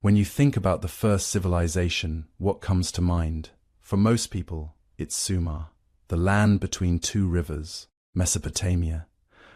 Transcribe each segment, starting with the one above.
When you think about the first civilization, what comes to mind? For most people, it's Sumer, the land between two rivers, Mesopotamia.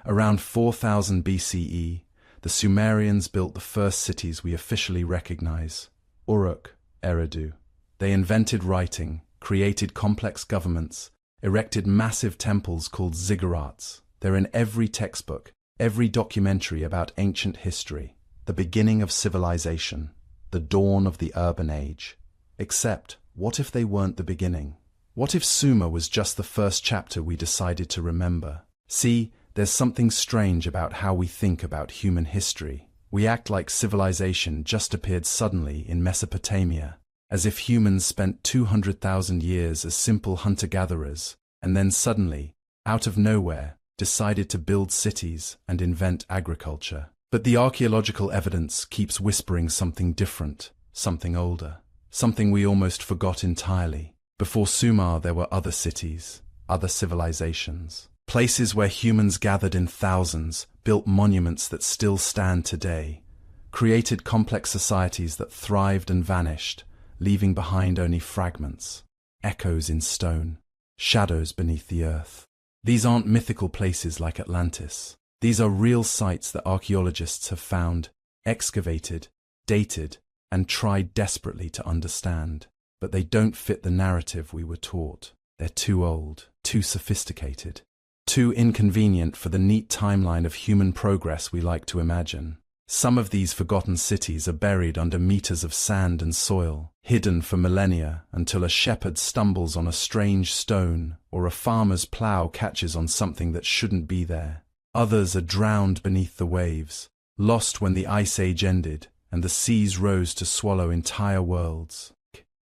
Around 4000 BCE, the Sumerians built the first cities we officially recognize, Uruk, Eridu. They invented writing, created complex governments, erected massive temples called ziggurats. They're in every textbook, every documentary about ancient history, the beginning of civilization, the dawn of the urban age. Except, what if they weren't the beginning? What if Sumer was just the first chapter we decided to remember? See, there's something strange about how we think about human history. We act like civilization just appeared suddenly in Mesopotamia, as if humans spent 200,000 years as simple hunter-gatherers, and then suddenly, out of nowhere, decided to build cities and invent agriculture. But the archaeological evidence keeps whispering something different, something older, something we almost forgot entirely. Before Sumer, there were other cities, other civilizations. Places where humans gathered in thousands, built monuments that still stand today, created complex societies that thrived and vanished, leaving behind only fragments, echoes in stone, shadows beneath the earth. These aren't mythical places like Atlantis. These are real sites that archaeologists have found, excavated, dated, and tried desperately to understand. But they don't fit the narrative we were taught. They're too old, too sophisticated, too inconvenient for the neat timeline of human progress we like to imagine. Some of these forgotten cities are buried under meters of sand and soil, hidden for millennia until a shepherd stumbles on a strange stone or a farmer's plow catches on something that shouldn't be there. Others are drowned beneath the waves, lost when the Ice Age ended and the seas rose to swallow entire worlds.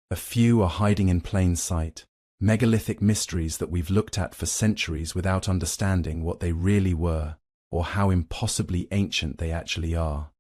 A few are hiding in plain sight, megalithic mysteries that we've looked at for centuries without understanding what they really were or how impossibly ancient they actually are.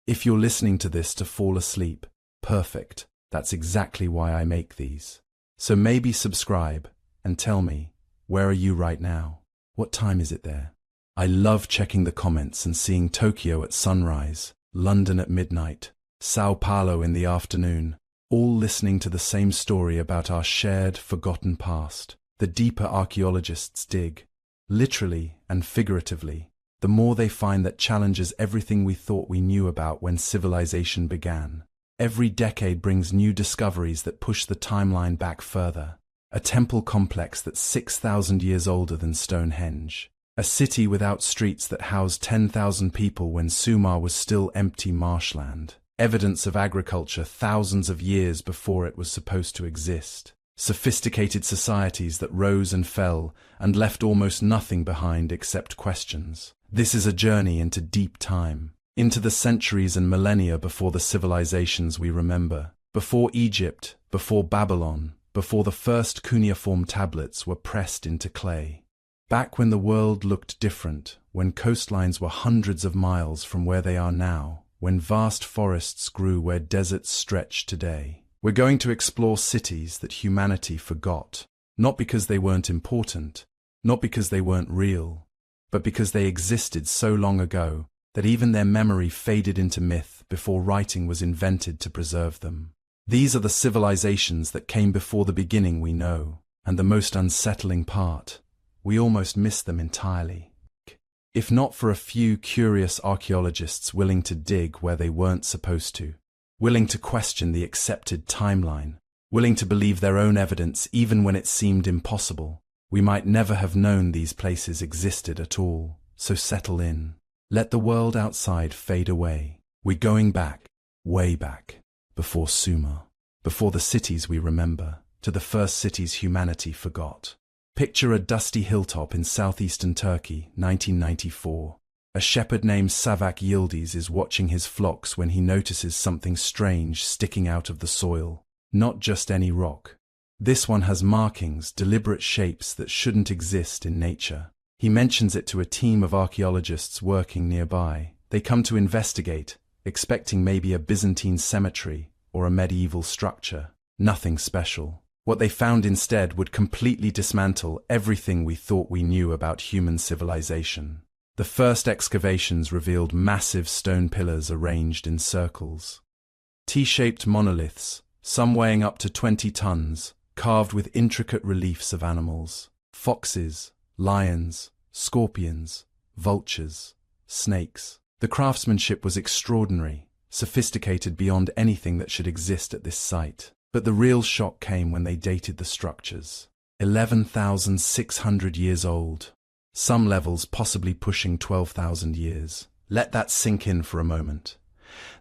If you're listening to this to fall asleep, perfect. That's exactly why I make these. So maybe subscribe and tell me, where are you right now? What time is it there? I love checking the comments and seeing Tokyo at sunrise, London at midnight, Sao Paulo in the afternoon, all listening to the same story about our shared, forgotten past. The deeper archaeologists dig, literally and figuratively, the more they find that challenges everything we thought we knew about when civilization began. Every decade brings new discoveries that push the timeline back further. A temple complex that's 6,000 years older than Stonehenge. A city without streets that housed 10,000 people when Sumer was still empty marshland. Evidence of agriculture thousands of years before it was supposed to exist. Sophisticated societies that rose and fell and left almost nothing behind except questions. This is a journey into deep time, into the centuries and millennia before the civilizations we remember, before Egypt, before Babylon, before the first cuneiform tablets were pressed into clay. Back when the world looked different, when coastlines were hundreds of miles from where they are now, when vast forests grew where deserts stretch today. We're going to explore cities that humanity forgot, not because they weren't important, not because they weren't real, but because they existed so long ago that even their memory faded into myth before writing was invented to preserve them. These are the civilizations that came before the beginning we know, and the most unsettling part, we almost miss them entirely. If not for a few curious archaeologists willing to dig where they weren't supposed to, willing to question the accepted timeline, willing to believe their own evidence even when it seemed impossible, we might never have known these places existed at all. So settle in. Let the world outside fade away. We're going back, way back, before Sumer, before the cities we remember, to the first cities humanity forgot. Picture a dusty hilltop in southeastern Turkey, 1994. A shepherd named Savak Yildiz is watching his flocks when he notices something strange sticking out of the soil. Not just any rock. This one has markings, deliberate shapes that shouldn't exist in nature. He mentions it to a team of archaeologists working nearby. They come to investigate, expecting maybe a Byzantine cemetery or a medieval structure. Nothing special. What they found instead would completely dismantle everything we thought we knew about human civilization. The first excavations revealed massive stone pillars arranged in circles. T-shaped monoliths, some weighing up to 20 tons, carved with intricate reliefs of animals. Foxes, lions, scorpions, vultures, snakes. The craftsmanship was extraordinary, sophisticated beyond anything that should exist at this site. But the real shock came when they dated the structures. 11,600 years old. Some levels possibly pushing 12,000 years. Let that sink in for a moment.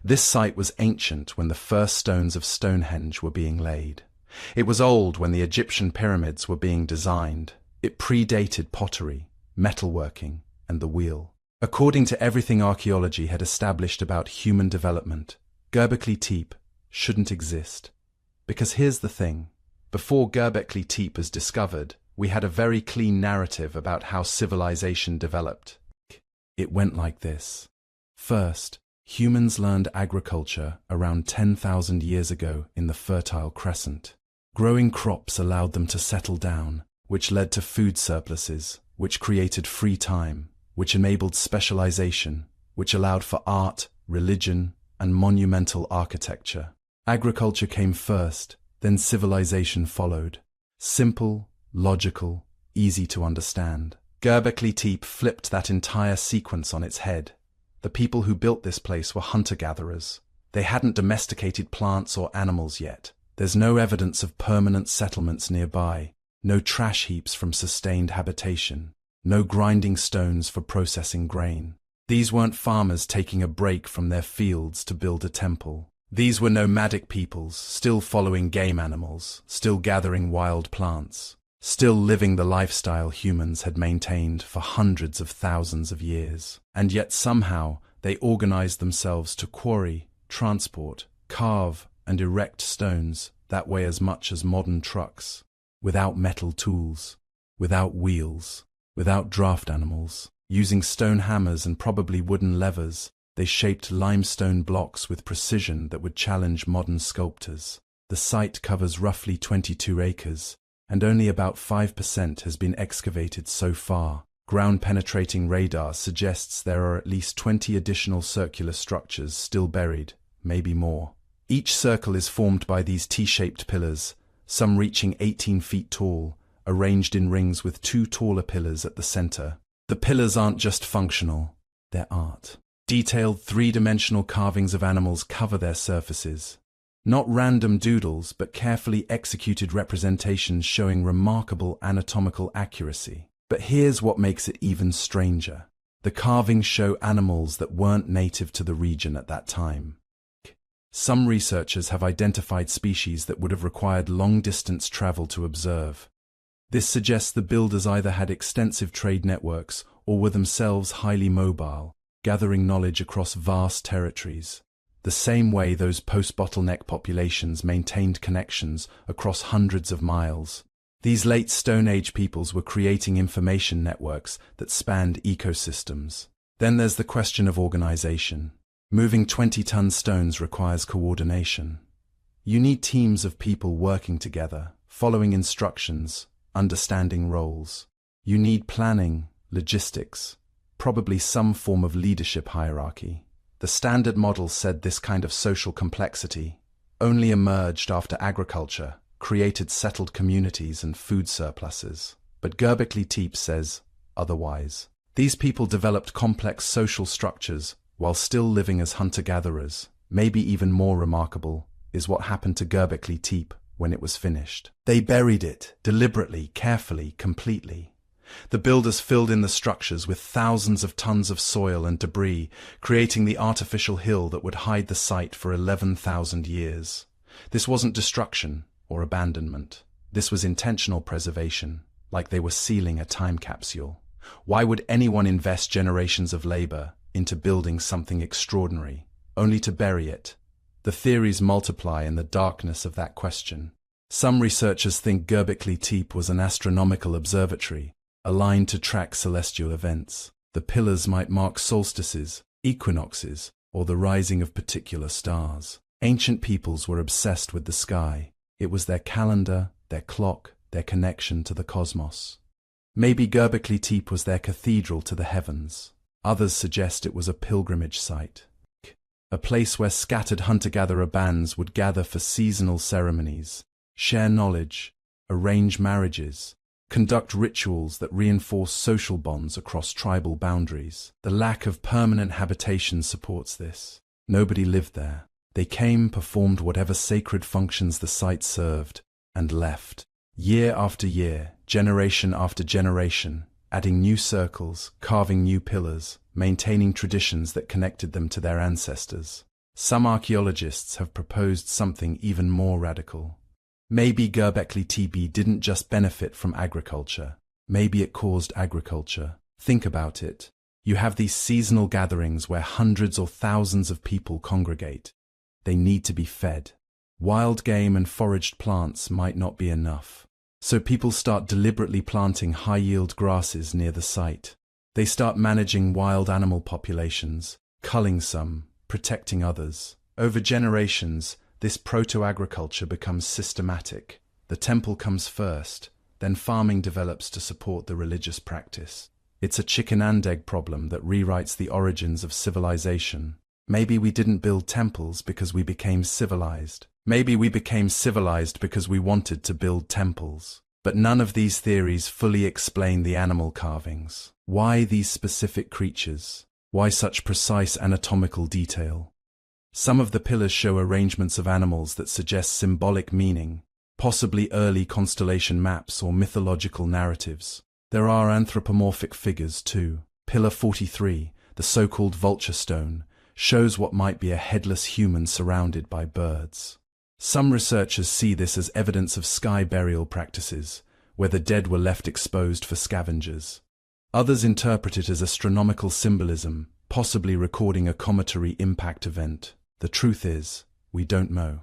This site was ancient when the first stones of Stonehenge were being laid. It was old when the Egyptian pyramids were being designed. It predated pottery, metalworking, and the wheel. According to everything archaeology had established about human development, Göbekli Tepe shouldn't exist. Because here's the thing, before Göbekli Tepe was discovered, we had a very clean narrative about how civilization developed. It went like this. First, humans learned agriculture around 10,000 years ago in the Fertile Crescent. Growing crops allowed them to settle down, which led to food surpluses, which created free time, which enabled specialization, which allowed for art, religion, and monumental architecture. Agriculture came first, then civilization followed. Simple, logical, easy to understand. Göbekli Tepe flipped that entire sequence on its head. The people who built this place were hunter-gatherers. They hadn't domesticated plants or animals yet. There's no evidence of permanent settlements nearby, no trash heaps from sustained habitation, no grinding stones for processing grain. These weren't farmers taking a break from their fields to build a temple. These were nomadic peoples, still following game animals, still gathering wild plants, still living the lifestyle humans had maintained for hundreds of thousands of years. And yet somehow they organized themselves to quarry, transport, carve, and erect stones that weigh as much as modern trucks, without metal tools, without wheels, without draft animals. Using stone hammers and probably wooden levers, they shaped limestone blocks with precision that would challenge modern sculptors. The site covers roughly 22 acres, and only about 5% has been excavated so far. Ground-penetrating radar suggests there are at least 20 additional circular structures still buried, maybe more. Each circle is formed by these T-shaped pillars, some reaching 18 feet tall, arranged in rings with two taller pillars at the center. The pillars aren't just functional, they're art. Detailed three-dimensional carvings of animals cover their surfaces. Not random doodles, but carefully executed representations showing remarkable anatomical accuracy. But here's what makes it even stranger. The carvings show animals that weren't native to the region at that time. Some researchers have identified species that would have required long-distance travel to observe. This suggests the builders either had extensive trade networks or were themselves highly mobile, gathering knowledge across vast territories, the same way those post-bottleneck populations maintained connections across hundreds of miles. These late Stone Age peoples were creating information networks that spanned ecosystems. Then there's the question of organization. Moving 20-ton stones requires coordination. You need teams of people working together, following instructions, understanding roles. You need planning, logistics, probably some form of leadership hierarchy. The standard model said this kind of social complexity only emerged after agriculture created settled communities and food surpluses. But Göbekli Tepe says otherwise. These people developed complex social structures while still living as hunter-gatherers. Maybe even more remarkable is what happened to Göbekli Tepe when it was finished. They buried it deliberately, carefully, completely. The builders filled in the structures with thousands of tons of soil and debris, creating the artificial hill that would hide the site for 11,000 years. This wasn't destruction or abandonment. This was intentional preservation, like they were sealing a time capsule. Why would anyone invest generations of labor into building something extraordinary, only to bury it? The theories multiply in the darkness of that question. Some researchers think Göbekli Tepe was an astronomical observatory, aligned to track celestial events. The pillars might mark solstices, equinoxes, or the rising of particular stars. Ancient peoples were obsessed with the sky. It was their calendar, their clock, their connection to the cosmos. Maybe Göbekli Tepe was their cathedral to the heavens. Others suggest it was a pilgrimage site. a place where scattered hunter-gatherer bands would gather for seasonal ceremonies, share knowledge, arrange marriages, conduct rituals that reinforce social bonds across tribal boundaries. The lack of permanent habitation supports this. Nobody lived there. They came, performed whatever sacred functions the site served, and left. Year after year, generation after generation, adding new circles, carving new pillars, maintaining traditions that connected them to their ancestors. Some archaeologists have proposed something even more radical. Maybe Göbekli Tepe didn't just benefit from agriculture. Maybe it caused agriculture. Think about it. You have these seasonal gatherings where hundreds or thousands of people congregate. They need to be fed. Wild game and foraged plants might not be enough. So people start deliberately planting high-yield grasses near the site. They start managing wild animal populations, culling some, protecting others. Over generations, this proto-agriculture becomes systematic. The temple comes first, then farming develops to support the religious practice. It's a chicken and egg problem that rewrites the origins of civilization. Maybe we didn't build temples because we became civilized. Maybe we became civilized because we wanted to build temples. But none of these theories fully explain the animal carvings. Why these specific creatures? Why such precise anatomical detail? Some of the pillars show arrangements of animals that suggest symbolic meaning, possibly early constellation maps or mythological narratives. There are anthropomorphic figures too. Pillar 43, the so-called vulture stone, shows what might be a headless human surrounded by birds. Some researchers see this as evidence of sky burial practices, where the dead were left exposed for scavengers. Others interpret it as astronomical symbolism, possibly recording a cometary impact event. The truth is, we don't know.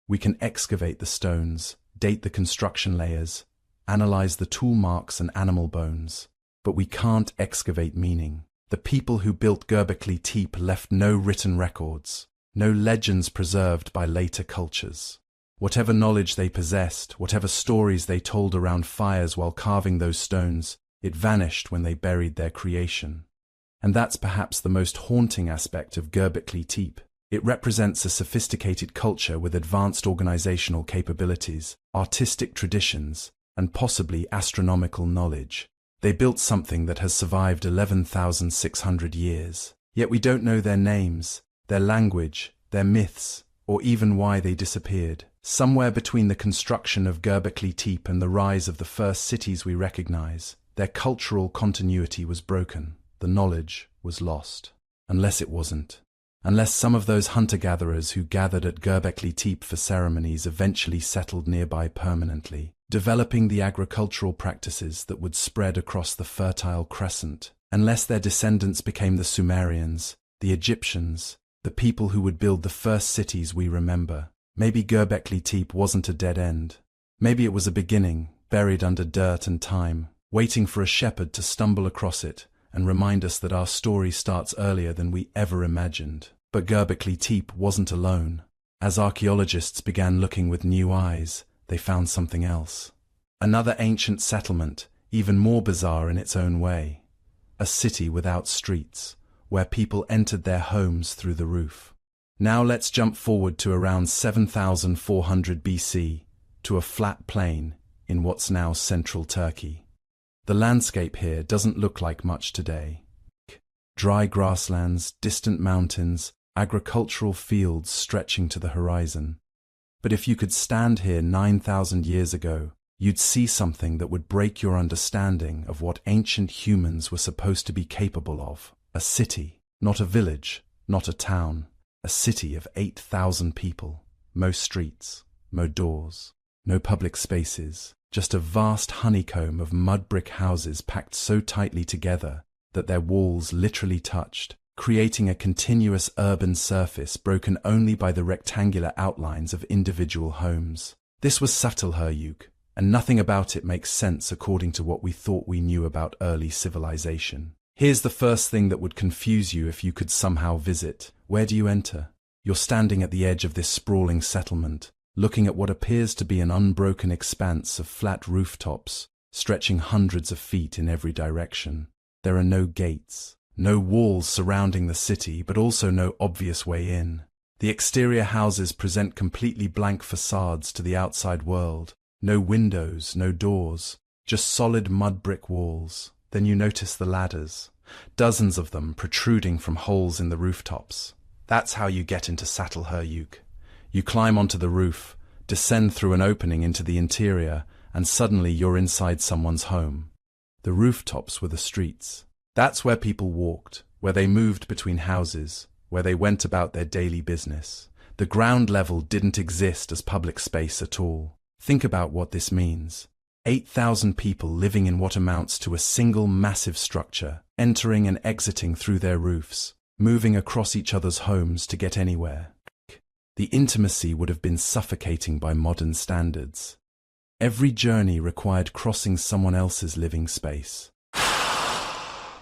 We can excavate the stones, date the construction layers, analyze the tool marks and animal bones, but we can't excavate meaning. The people who built Göbekli Tepe left no written records, no legends preserved by later cultures. Whatever knowledge they possessed, whatever stories they told around fires while carving those stones, it vanished when they buried their creation. And that's perhaps the most haunting aspect of Göbekli Tepe. It represents a sophisticated culture with advanced organizational capabilities, artistic traditions, and possibly astronomical knowledge. They built something that has survived 11,600 years. Yet we don't know their names, their language, their myths, or even why they disappeared. Somewhere between the construction of Göbekli Tepe and the rise of the first cities we recognize, their cultural continuity was broken. The knowledge was lost. Unless it wasn't. Unless some of those hunter-gatherers who gathered at Göbekli Tepe for ceremonies eventually settled nearby permanently, developing the agricultural practices that would spread across the Fertile Crescent. Unless their descendants became the Sumerians, the Egyptians, the people who would build the first cities we remember. Maybe Göbekli Tepe wasn't a dead end. Maybe it was a beginning, buried under dirt and time, waiting for a shepherd to stumble across it and remind us that our story starts earlier than we ever imagined. But Göbekli Tepe wasn't alone. As archaeologists began looking with new eyes, they found something else. Another ancient settlement, even more bizarre in its own way. A city without streets, where people entered their homes through the roof. Now let's jump forward to around 7,400 BC, to a flat plain in what's now central Turkey. The landscape here doesn't look like much today. Dry grasslands, distant mountains, agricultural fields stretching to the horizon. But if you could stand here 9,000 years ago, you'd see something that would break your understanding of what ancient humans were supposed to be capable of. A city, not a village, not a town. A city of 8,000 people. No streets, no doors, no public spaces. Just a vast honeycomb of mud brick houses packed so tightly together that their walls literally touched, creating a continuous urban surface broken only by the rectangular outlines of individual homes. This was Çatalhöyük, and nothing about it makes sense according to what we thought we knew about early civilization. Here's the first thing that would confuse you if you could somehow visit. Where do you enter? You're standing at the edge of this sprawling settlement, looking at what appears to be an unbroken expanse of flat rooftops, stretching hundreds of feet in every direction. There are no gates, No walls surrounding the city, but also no obvious way in. The exterior houses present completely blank facades to the outside world. No windows, no doors, just solid mud brick walls. Then you notice the ladders, dozens of them protruding from holes in the rooftops. That's how you get into Çatalhöyük. You climb onto the roof, descend through an opening into the interior, and suddenly you're inside someone's home. The rooftops were the streets. That's where people walked, where they moved between houses, where they went about their daily business. The ground level didn't exist as public space at all. Think about what this means. 8,000 people living in what amounts to a single massive structure, entering and exiting through their roofs, moving across each other's homes to get anywhere. The intimacy would have been suffocating by modern standards. Every journey required crossing someone else's living space.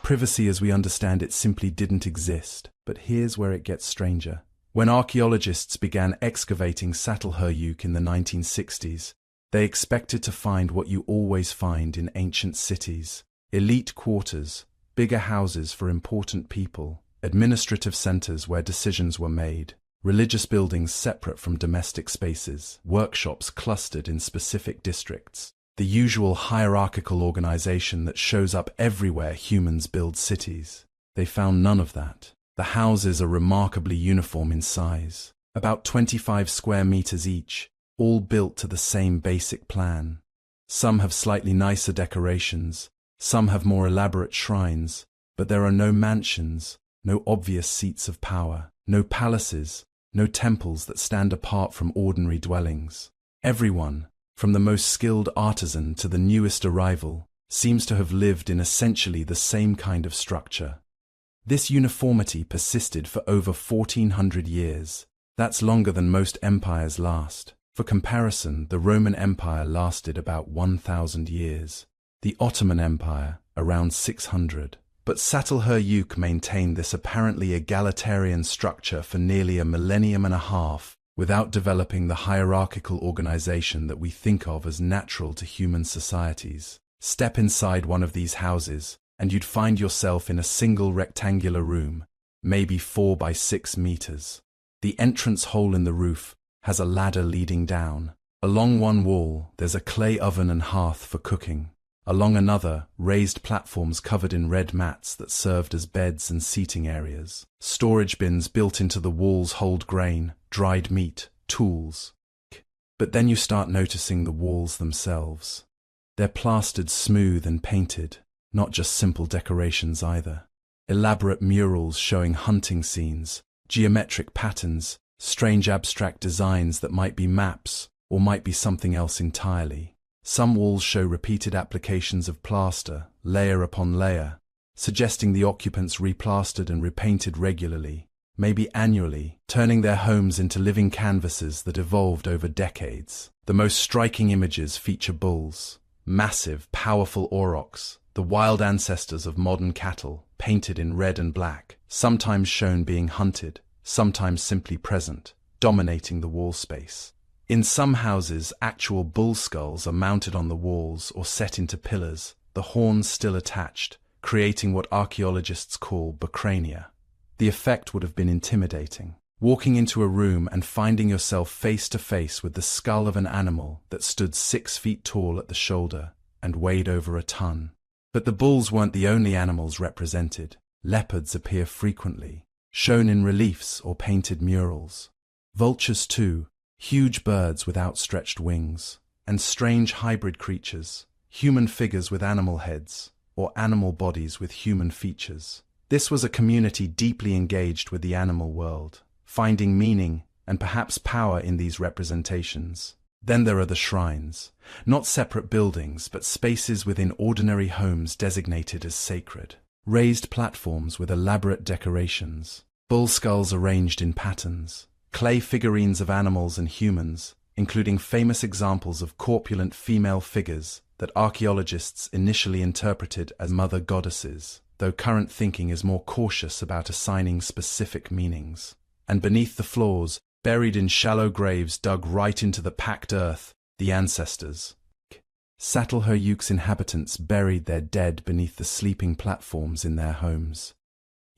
Privacy as we understand it simply didn't exist, but here's where it gets stranger. When archaeologists began excavating Çatalhöyük in the 1960s, they expected to find what you always find in ancient cities: elite quarters, bigger houses for important people, administrative centers where decisions were made, religious buildings separate from domestic spaces, workshops clustered in specific districts. The usual hierarchical organization that shows up everywhere humans build cities. They found none of that. The houses are remarkably uniform in size, about 25 square meters each, all built to the same basic plan. Some have slightly nicer decorations, some have more elaborate shrines, but there are no mansions, no obvious seats of power, no palaces, no temples that stand apart from ordinary dwellings. Everyone, from the most skilled artisan to the newest arrival, seems to have lived in essentially the same kind of structure. This uniformity persisted for over 1,400 years. That's longer than most empires last. For comparison, the Roman Empire lasted about 1,000 years. The Ottoman Empire, around 600. But Çatalhöyük maintained this apparently egalitarian structure for nearly a millennium and a half, without developing the hierarchical organization that we think of as natural to human societies. Step inside one of these houses, and you'd find yourself in a single rectangular room, maybe 4 by 6 meters. The entrance hole in the roof has a ladder leading down. Along one wall, there's a clay oven and hearth for cooking. Along another, raised platforms covered in red mats that served as beds and seating areas. Storage bins built into the walls hold grain, dried meat, tools. But then you start noticing the walls themselves. They're plastered smooth and painted, not just simple decorations either. Elaborate murals showing hunting scenes, geometric patterns, strange abstract designs that might be maps or might be something else entirely. Some walls show repeated applications of plaster, layer upon layer, suggesting the occupants replastered and repainted regularly, maybe annually, turning their homes into living canvases that evolved over decades. The most striking images feature bulls, massive, powerful aurochs, the wild ancestors of modern cattle, painted in red and black, sometimes shown being hunted, sometimes simply present, dominating the wall space. In some houses, actual bull skulls are mounted on the walls or set into pillars, the horns still attached, creating what archaeologists call bacrania. The effect would have been intimidating. Walking into a room and finding yourself face to face with the skull of an animal that stood 6 feet tall at the shoulder and weighed over a ton. But the bulls weren't the only animals represented. Leopards appear frequently, shown in reliefs or painted murals. Vultures too, huge birds with outstretched wings, and strange hybrid creatures, human figures with animal heads, or animal bodies with human features. This was a community deeply engaged with the animal world, finding meaning and perhaps power in these representations. Then there are the shrines, not separate buildings, but spaces within ordinary homes designated as sacred. Raised platforms with elaborate decorations, bull skulls arranged in patterns, clay figurines of animals and humans, including famous examples of corpulent female figures that archaeologists initially interpreted as mother goddesses, though current thinking is more cautious about assigning specific meanings. And beneath the floors, buried in shallow graves dug right into the packed earth, the ancestors. Çatalhöyük's inhabitants buried their dead beneath the sleeping platforms in their homes.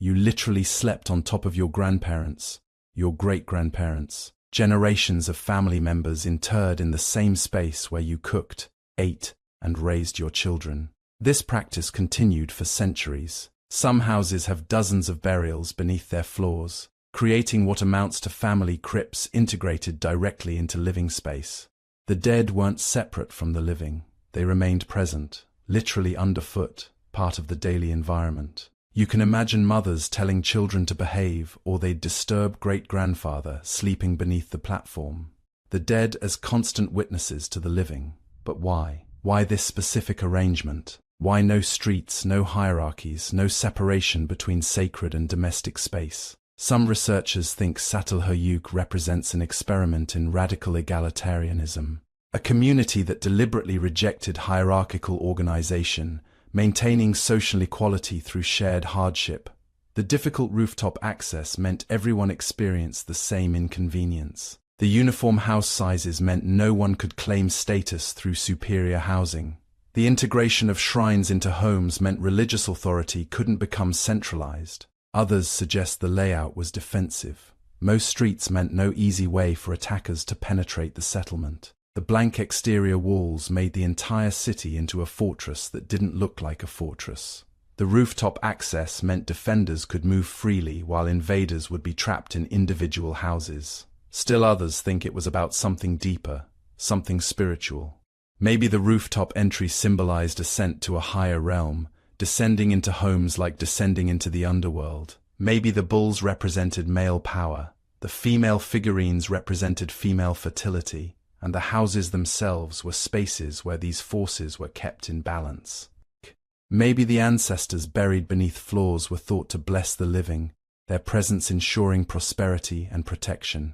You literally slept on top of your grandparents, your great-grandparents, generations of family members interred in the same space where you cooked, ate, and raised your children. This practice continued for centuries. Some houses have dozens of burials beneath their floors, creating what amounts to family crypts integrated directly into living space. The dead weren't separate from the living. They remained present, literally underfoot, part of the daily environment. You can imagine mothers telling children to behave, or they'd disturb great-grandfather sleeping beneath the platform. The dead as constant witnesses to the living. But why? Why this specific arrangement? Why no streets, no hierarchies, no separation between sacred and domestic space? Some researchers think Çatalhöyük represents an experiment in radical egalitarianism, a community that deliberately rejected hierarchical organization, maintaining social equality through shared hardship. The difficult rooftop access meant everyone experienced the same inconvenience. The uniform house sizes meant no one could claim status through superior housing. The integration of shrines into homes meant religious authority couldn't become centralized. Others suggest the layout was defensive. Most streets meant no easy way for attackers to penetrate the settlement. The blank exterior walls made the entire city into a fortress that didn't look like a fortress. The rooftop access meant defenders could move freely while invaders would be trapped in individual houses. Still others think it was about something deeper, something spiritual. Maybe the rooftop entry symbolized ascent to a higher realm, descending into homes like descending into the underworld. Maybe the bulls represented male power, the female figurines represented female fertility, and the houses themselves were spaces where these forces were kept in balance. Maybe the ancestors buried beneath floors were thought to bless the living, their presence ensuring prosperity and protection.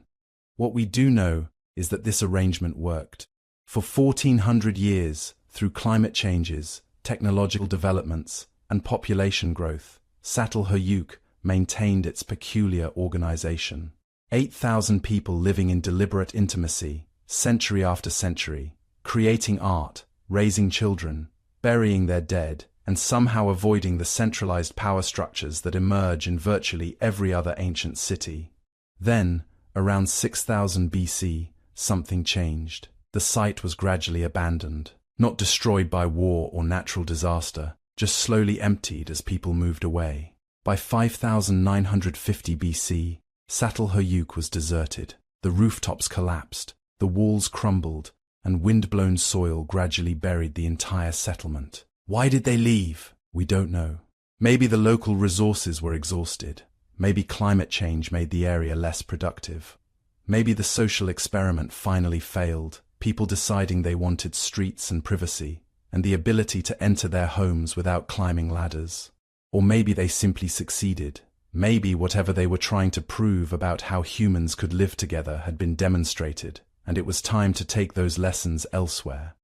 What we do know is that this arrangement worked. For 1400 years, through climate changes, technological developments, and population growth, Çatalhöyük maintained its peculiar organization. 8,000 people living in deliberate intimacy, century after century, creating art, raising children, burying their dead, and somehow avoiding the centralized power structures that emerge in virtually every other ancient city. Then, around 6000 BC, something changed. The site was gradually abandoned, not destroyed by war or natural disaster, just slowly emptied as people moved away. By 5950 BC, Çatalhöyük was deserted. The rooftops collapsed, the walls crumbled, and wind-blown soil gradually buried the entire settlement. Why did they leave? We don't know. Maybe the local resources were exhausted. Maybe climate change made the area less productive. Maybe the social experiment finally failed, people deciding they wanted streets and privacy, and the ability to enter their homes without climbing ladders. Or maybe they simply succeeded. Maybe whatever they were trying to prove about how humans could live together had been demonstrated, and it was time to take those lessons elsewhere.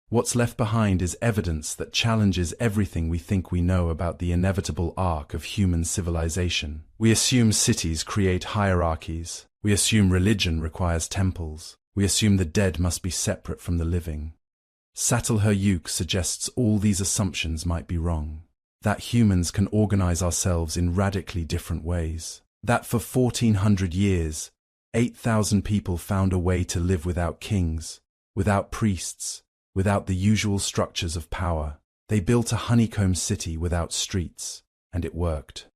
What's left behind is evidence that challenges everything we think we know about the inevitable arc of human civilization. We assume cities create hierarchies. We assume religion requires temples. We assume the dead must be separate from the living. Çatalhöyük suggests all these assumptions might be wrong. That humans can organize ourselves in radically different ways. That for 1400 years, 8,000 people found a way to live without kings, without priests, without the usual structures of power. They built a honeycomb city without streets, and it worked.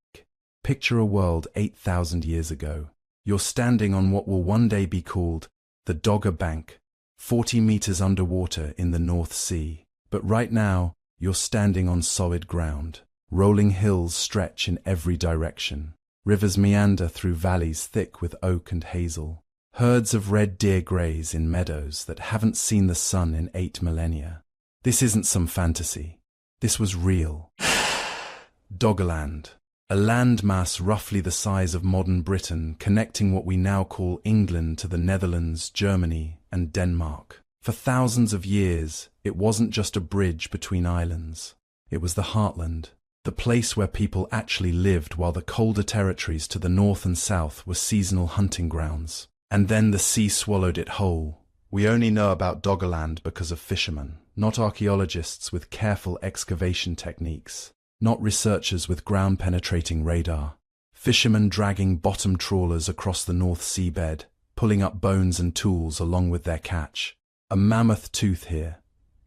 Picture a world 8,000 years ago. You're standing on what will one day be called the Dogger Bank, 40 meters underwater in the North Sea. But right now, you're standing on solid ground. Rolling hills stretch in every direction. Rivers meander through valleys thick with oak and hazel. Herds of red deer graze in meadows that haven't seen the sun in 8 millennia. This isn't some fantasy. This was real. Doggerland, a landmass roughly the size of modern Britain, connecting what we now call England to the Netherlands, Germany, and Denmark. For thousands of years, it wasn't just a bridge between islands. It was the heartland, the place where people actually lived while the colder territories to the north and south were seasonal hunting grounds. And then the sea swallowed it whole. We only know about Doggerland because of fishermen, not archaeologists with careful excavation techniques, not researchers with ground-penetrating radar. Fishermen dragging bottom trawlers across the North Sea bed, pulling up bones and tools along with their catch. A mammoth tooth here,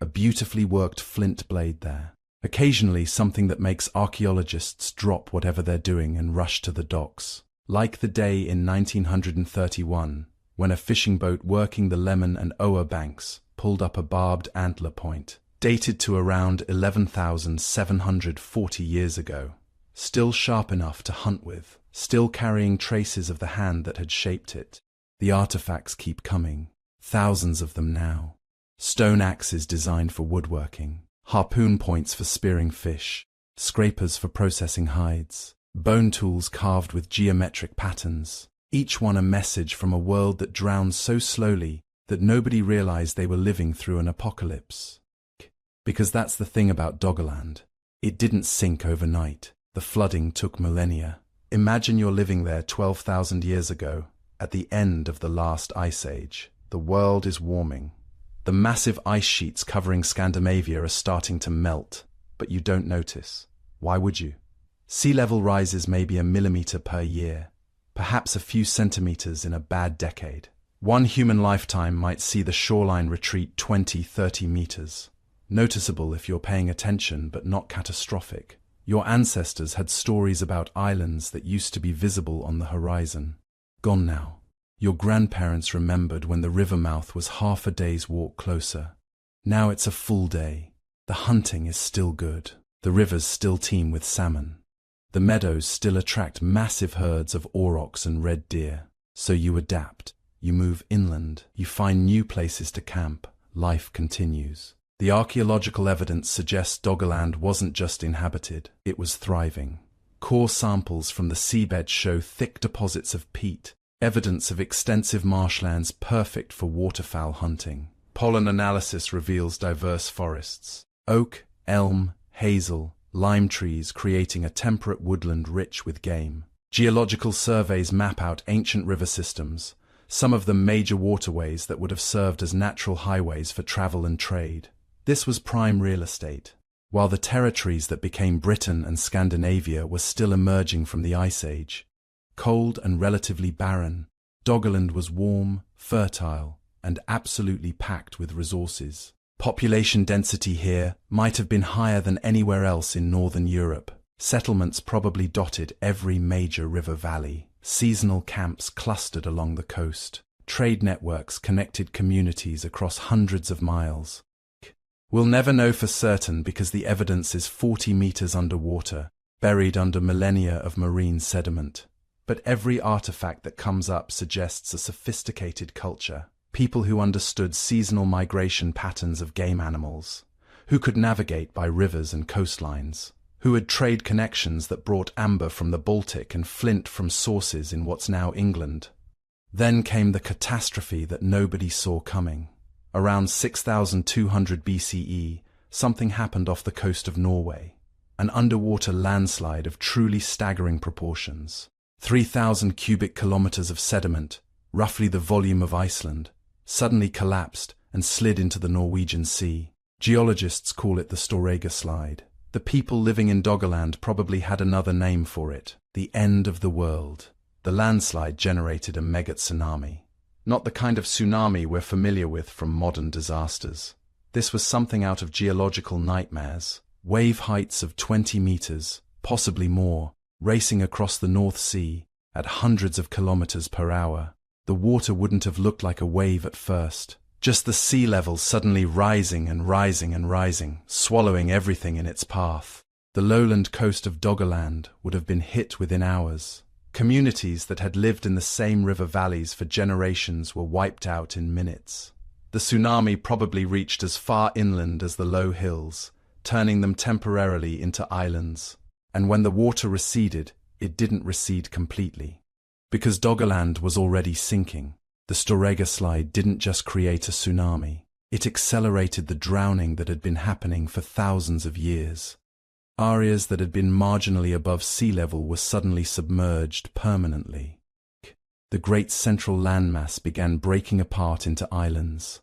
a beautifully worked flint blade there. Occasionally something that makes archaeologists drop whatever they're doing and rush to the docks. Like the day in 1931, when a fishing boat working the Lemon and Ower banks pulled up a barbed antler point, dated to around 11,740 years ago. Still sharp enough to hunt with, still carrying traces of the hand that had shaped it. The artifacts keep coming, thousands of them now. Stone axes designed for woodworking, harpoon points for spearing fish, scrapers for processing hides, bone tools carved with geometric patterns, each one a message from a world that drowned so slowly that nobody realized they were living through an apocalypse. Because that's the thing about Doggerland. It didn't sink overnight. The flooding took millennia. Imagine you're living there 12,000 years ago, at the end of the last ice age. The world is warming. The massive ice sheets covering Scandinavia are starting to melt, but you don't notice. Why would you? Sea level rises maybe a millimeter per year, perhaps a few centimeters in a bad decade. One human lifetime might see the shoreline retreat 20-30 meters. Noticeable if you're paying attention, but not catastrophic. Your ancestors had stories about islands that used to be visible on the horizon. Gone now. Your grandparents remembered when the river mouth was half a day's walk closer. Now it's a full day. The hunting is still good. The rivers still teem with salmon. The meadows still attract massive herds of aurochs and red deer. So you adapt. You move inland. You find new places to camp. Life continues. The archaeological evidence suggests Doggerland wasn't just inhabited, it was thriving. Core samples from the seabed show thick deposits of peat, evidence of extensive marshlands perfect for waterfowl hunting. Pollen analysis reveals diverse forests. Oak, elm, hazel, lime trees creating a temperate woodland rich with game. Geological surveys map out ancient river systems, some of them major waterways that would have served as natural highways for travel and trade. This was prime real estate. While the territories that became Britain and Scandinavia were still emerging from the Ice Age, cold and relatively barren, Doggerland was warm, fertile, and absolutely packed with resources. Population density here might have been higher than anywhere else in northern Europe. Settlements probably dotted every major river valley. Seasonal camps clustered along the coast. Trade networks connected communities across hundreds of miles. We'll never know for certain because the evidence is 40 meters underwater, buried under millennia of marine sediment. But every artifact that comes up suggests a sophisticated culture. People who understood seasonal migration patterns of game animals, who could navigate by rivers and coastlines, who had trade connections that brought amber from the Baltic and flint from sources in what's now England. Then came the catastrophe that nobody saw coming. Around 6,200 BCE, something happened off the coast of Norway. An underwater landslide of truly staggering proportions. 3,000 cubic kilometers of sediment, roughly the volume of Iceland, suddenly collapsed and slid into the Norwegian Sea. Geologists call it the Storegga Slide. The people living in Doggerland probably had another name for it, the end of the world. The landslide generated a mega tsunami. Not the kind of tsunami we're familiar with from modern disasters. This was something out of geological nightmares. Wave heights of 20 meters, possibly more, racing across the North Sea at hundreds of kilometers per hour. The water wouldn't have looked like a wave at first. Just the sea level suddenly rising and rising and rising, swallowing everything in its path. The lowland coast of Doggerland would have been hit within hours. Communities that had lived in the same river valleys for generations were wiped out in minutes. The tsunami probably reached as far inland as the low hills, turning them temporarily into islands. And when the water receded, it didn't recede completely. Because Doggerland was already sinking, the Storegga Slide didn't just create a tsunami. It accelerated the drowning that had been happening for thousands of years. Areas that had been marginally above sea level were suddenly submerged permanently. The great central landmass began breaking apart into islands.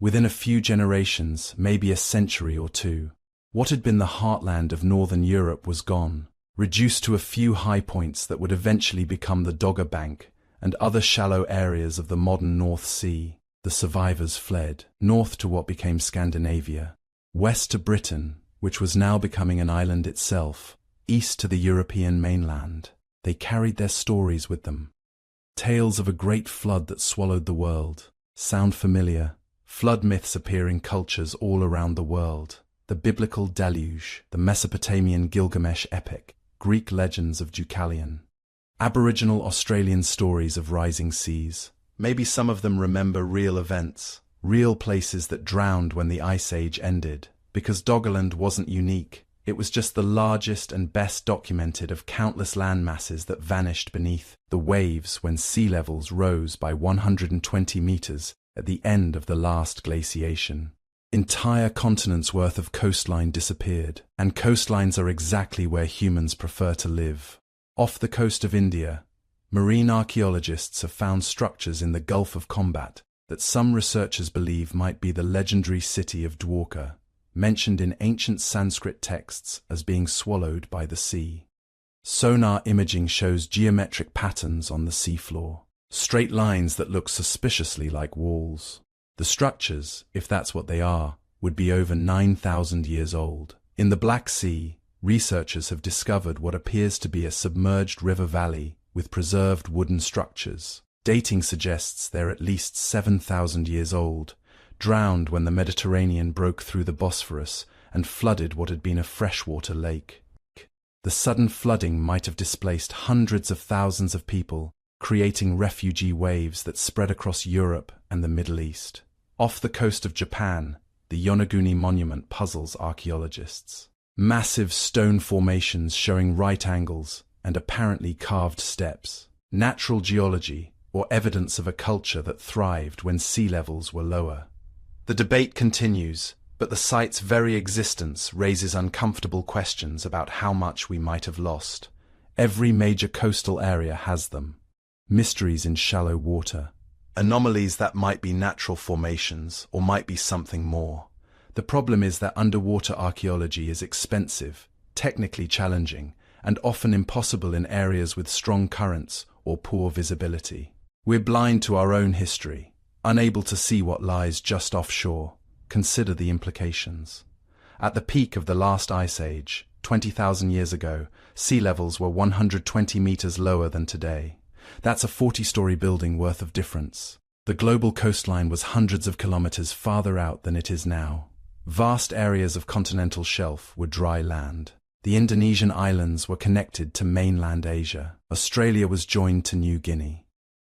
Within a few generations, maybe a century or two, what had been the heartland of northern Europe was gone. reduced to a few high points that would eventually become the Dogger Bank and other shallow areas of the modern North Sea. The survivors fled north to what became Scandinavia, west to Britain, which was now becoming an island itself, east to the European mainland. They carried their stories with them. Tales of a great flood that swallowed the world. Sound familiar? Flood myths appear in cultures all around the world. The biblical deluge, the Mesopotamian Gilgamesh epic, Greek legends of Deucalion, Aboriginal Australian stories of rising seas. Maybe some of them remember real events, real places that drowned when the Ice Age ended. Because Doggerland wasn't unique, it was just the largest and best documented of countless land masses that vanished beneath the waves when sea levels rose by 120 meters at the end of the last glaciation. Entire continents' worth of coastline disappeared, and coastlines are exactly where humans prefer to live. Off the coast of India, marine archaeologists have found structures in the Gulf of Combat that some researchers believe might be the legendary city of Dwarka, mentioned in ancient Sanskrit texts as being swallowed by the sea. Sonar imaging shows geometric patterns on the seafloor, straight lines that look suspiciously like walls. The structures, if that's what they are, would be over 9,000 years old. In the Black Sea, researchers have discovered what appears to be a submerged river valley with preserved wooden structures. Dating suggests they're at least 7,000 years old, drowned when the Mediterranean broke through the Bosphorus and flooded what had been a freshwater lake. The sudden flooding might have displaced hundreds of thousands of people, creating refugee waves that spread across Europe and the Middle East. Off the coast of Japan, the Yonaguni Monument puzzles archaeologists. Massive stone formations showing right angles and apparently carved steps. Natural geology, or evidence of a culture that thrived when sea levels were lower. The debate continues, but the site's very existence raises uncomfortable questions about how much we might have lost. Every major coastal area has them. Mysteries in shallow water. Anomalies that might be natural formations or might be something more. The problem is that underwater archaeology is expensive, technically challenging, and often impossible in areas with strong currents or poor visibility. We're blind to our own history, unable to see what lies just offshore. Consider the implications. At the peak of the last ice age, 20,000 years ago, sea levels were 120 meters lower than today. That's a 40-story building worth of difference. The global coastline was hundreds of kilometers farther out than it is now. Vast areas of continental shelf were dry land. The Indonesian islands were connected to mainland Asia. Australia was joined to New Guinea.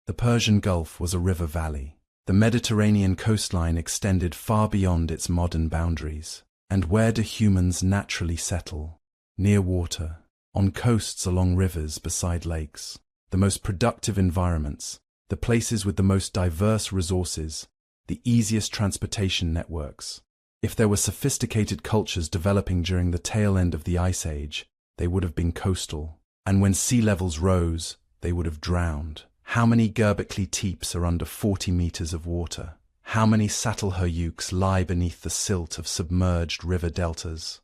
The Persian Gulf was a river valley. The Mediterranean coastline extended far beyond its modern boundaries. And where do humans naturally settle? Near water, on coasts along rivers beside lakes. The most productive environments, the places with the most diverse resources, the easiest transportation networks. If there were sophisticated cultures developing during the tail end of the Ice Age, they would have been coastal. And when sea levels rose, they would have drowned. How many Göbekli Tepe's are under 40 meters of water? How many Sattelhöyüks lie beneath the silt of submerged river deltas?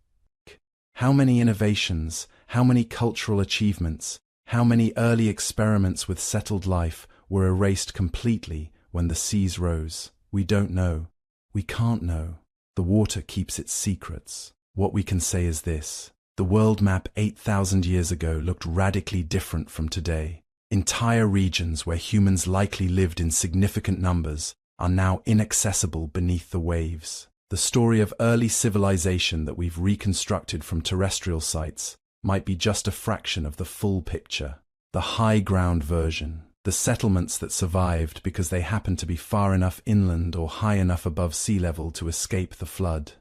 How many innovations, how many cultural achievements, how many early experiments with settled life were erased completely when the seas rose? We don't know. We can't know. The water keeps its secrets. What we can say is this: the world map 8,000 years ago looked radically different from today. Entire regions where humans likely lived in significant numbers are now inaccessible beneath the waves. The story of early civilization that we've reconstructed from terrestrial sites might be just a fraction of the full picture. The high ground version, the settlements that survived because they happened to be far enough inland or high enough above sea level to escape the flood.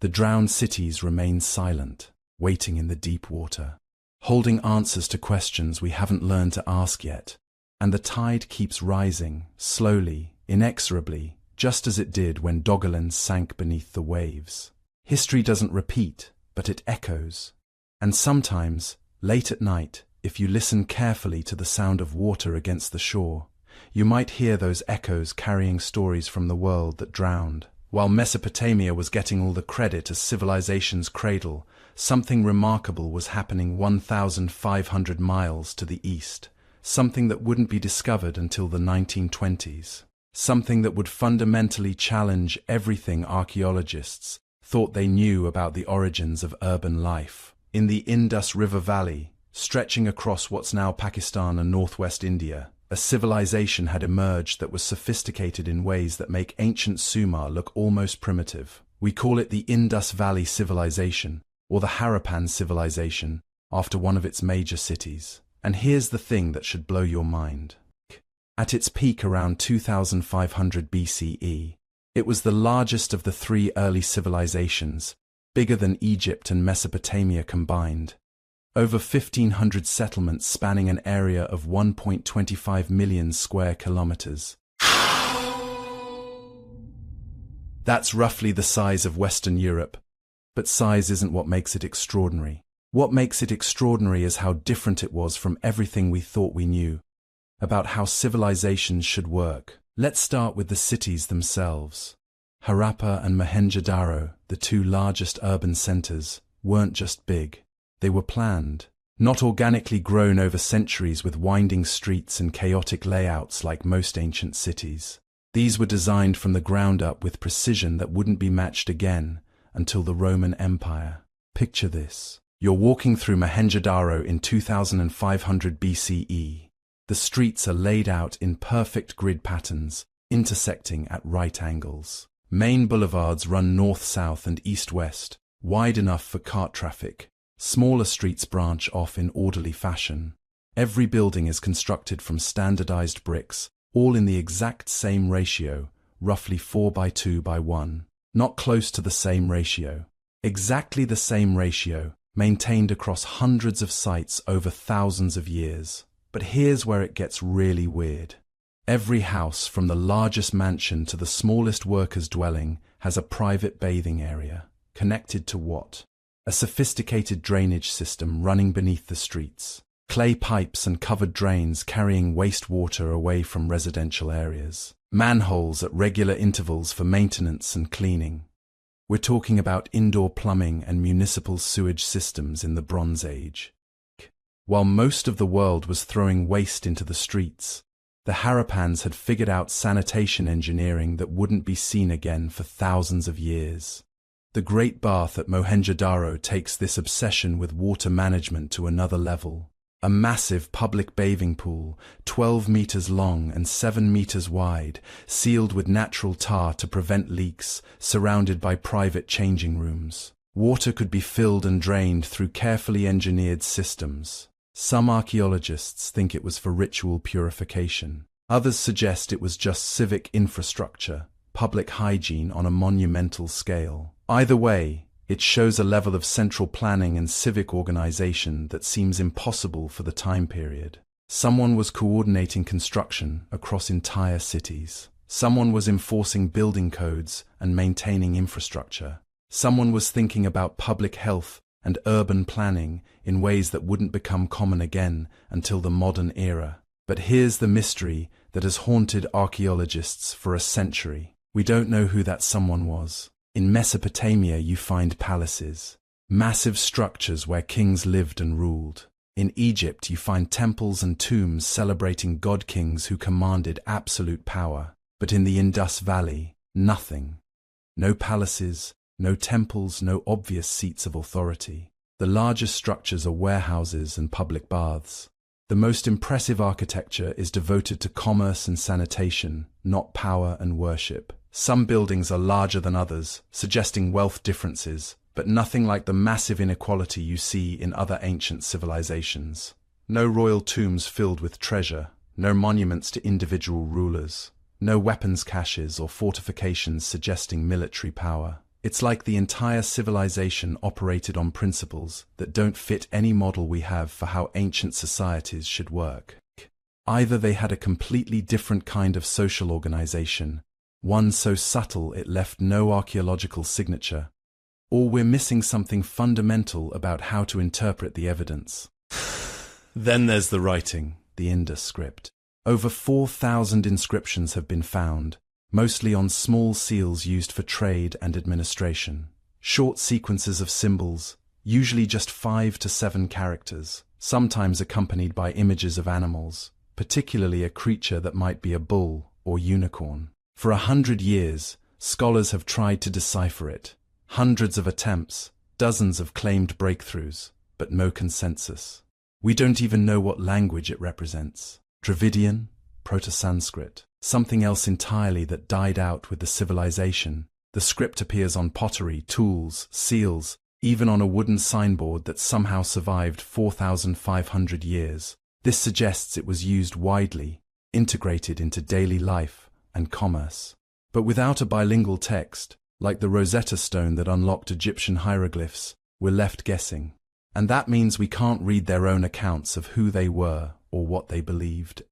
The drowned cities remain silent, waiting in the deep water, holding answers to questions we haven't learned to ask yet. And the tide keeps rising, slowly, inexorably, just as it did when Doggerland sank beneath the waves. History doesn't repeat, but it echoes. And sometimes, late at night, if you listen carefully to the sound of water against the shore, you might hear those echoes carrying stories from the world that drowned. While Mesopotamia was getting all the credit as civilization's cradle, something remarkable was happening 1,500 miles to the east, something that wouldn't be discovered until the 1920s, something that would fundamentally challenge everything archaeologists thought they knew about the origins of urban life. In the Indus River Valley, stretching across what's now Pakistan and northwest India, a civilization had emerged that was sophisticated in ways that make ancient Sumer look almost primitive. We call it the Indus Valley Civilization, or the Harappan Civilization, after one of its major cities. And here's the thing that should blow your mind. At its peak around 2500 BCE, it was the largest of the three early civilizations, bigger than Egypt and Mesopotamia combined. Over 1,500 settlements spanning an area of 1.25 million square kilometers. That's roughly the size of Western Europe, but size isn't what makes it extraordinary. What makes it extraordinary is how different it was from everything we thought we knew about how civilizations should work. Let's start with the cities themselves. Harappa and Mohenjo-daro, the two largest urban centers, weren't just big. They were planned, not organically grown over centuries with winding streets and chaotic layouts like most ancient cities. These were designed from the ground up with precision that wouldn't be matched again until the Roman Empire. Picture this. You're walking through Mohenjo-daro in 2500 BCE. The streets are laid out in perfect grid patterns, intersecting at right angles. Main boulevards run north-south and east-west, wide enough for cart traffic. Smaller streets branch off in orderly fashion. Every building is constructed from standardized bricks, all in the exact same ratio, roughly 4:2:1. Not close to the same ratio. Exactly the same ratio, maintained across hundreds of sites over thousands of years. But here's where it gets really weird. Every house, from the largest mansion to the smallest worker's dwelling, has a private bathing area. Connected to what? A sophisticated drainage system running beneath the streets. Clay pipes and covered drains carrying wastewater away from residential areas. Manholes at regular intervals for maintenance and cleaning. We're talking about indoor plumbing and municipal sewage systems in the Bronze Age. While most of the world was throwing waste into the streets, the Harappans had figured out sanitation engineering that wouldn't be seen again for thousands of years. The Great Bath at Mohenjo-daro takes this obsession with water management to another level. A massive public bathing pool, 12 meters long and 7 meters wide, sealed with natural tar to prevent leaks, surrounded by private changing rooms. Water could be filled and drained through carefully engineered systems. Some archaeologists think it was for ritual purification. Others suggest it was just civic infrastructure, public hygiene on a monumental scale. Either way, it shows a level of central planning and civic organization that seems impossible for the time period. Someone was coordinating construction across entire cities. Someone was enforcing building codes and maintaining infrastructure. Someone was thinking about public health and urban planning in ways that wouldn't become common again until the modern era. But here's the mystery that has haunted archaeologists for a century. We don't know who that someone was. In Mesopotamia you find palaces, massive structures where kings lived and ruled. In Egypt you find temples and tombs celebrating god-kings who commanded absolute power. But in the Indus Valley, nothing. No palaces, no temples, no obvious seats of authority. The largest structures are warehouses and public baths. The most impressive architecture is devoted to commerce and sanitation, not power and worship. Some buildings are larger than others, suggesting wealth differences, but nothing like the massive inequality you see in other ancient civilizations. No royal tombs filled with treasure, no monuments to individual rulers, no weapons caches or fortifications suggesting military power. It's like the entire civilization operated on principles that don't fit any model we have for how ancient societies should work. Either they had a completely different kind of social organization, one so subtle it left no archaeological signature, or we're missing something fundamental about how to interpret the evidence. Then there's the writing, the Indus script. Over 4,000 inscriptions have been found, mostly on small seals used for trade and administration. Short sequences of symbols, usually just 5 to 7 characters, sometimes accompanied by images of animals, particularly a creature that might be a bull or unicorn. For 100 years, scholars have tried to decipher it. Hundreds of attempts, dozens of claimed breakthroughs, but no consensus. We don't even know what language it represents. Dravidian, Proto-Sanskrit, something else entirely that died out with the civilization. The script appears on pottery, tools, seals, even on a wooden signboard that somehow survived 4,500 years. This suggests it was used widely, integrated into daily life and commerce. But without a bilingual text, like the Rosetta Stone that unlocked Egyptian hieroglyphs, we're left guessing. And that means we can't read their own accounts of who they were or what they believed.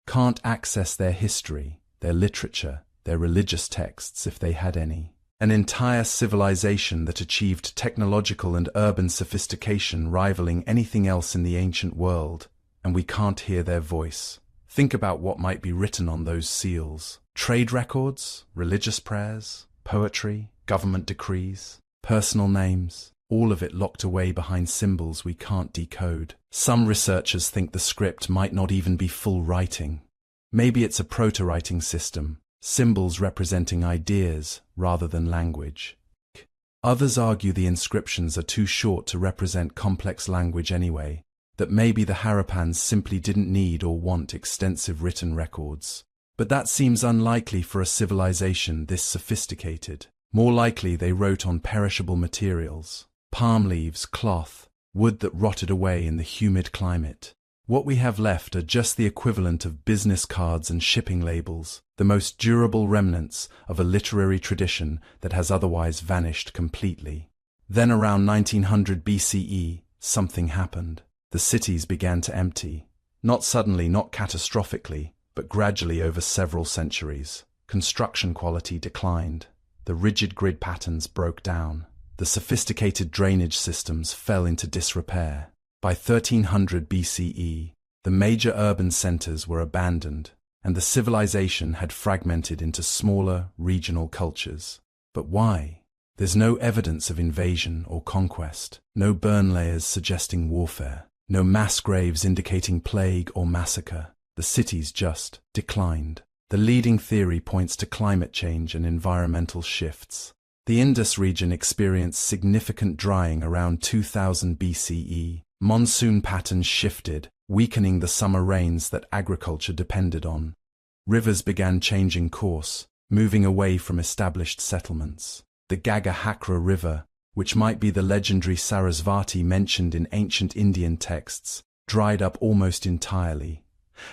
Can't access their history, their literature, their religious texts if they had any. An entire civilization that achieved technological and urban sophistication rivaling anything else in the ancient world, and we can't hear their voice. Think about what might be written on those seals. Trade records, religious prayers, poetry, government decrees, personal names, all of it locked away behind symbols we can't decode. Some researchers think the script might not even be full writing. Maybe it's a proto-writing system, symbols representing ideas rather than language. Others argue the inscriptions are too short to represent complex language anyway, that maybe the Harappans simply didn't need or want extensive written records. But that seems unlikely for a civilization this sophisticated. More likely they wrote on perishable materials. Palm leaves, cloth, wood that rotted away in the humid climate. What we have left are just the equivalent of business cards and shipping labels, the most durable remnants of a literary tradition that has otherwise vanished completely. Then around 1900 BCE, something happened. The cities began to empty. Not suddenly, not catastrophically, but gradually over several centuries. Construction quality declined. The rigid grid patterns broke down. The sophisticated drainage systems fell into disrepair. By 1300 BCE, the major urban centers were abandoned, and the civilization had fragmented into smaller, regional cultures. But why? There's no evidence of invasion or conquest, no burn layers suggesting warfare, no mass graves indicating plague or massacre. The cities just declined. The leading theory points to climate change and environmental shifts. The Indus region experienced significant drying around 2000 BCE. Monsoon patterns shifted, weakening the summer rains that agriculture depended on. Rivers began changing course, moving away from established settlements. The Gagahakra River, which might be the legendary Sarasvati mentioned in ancient Indian texts, dried up almost entirely.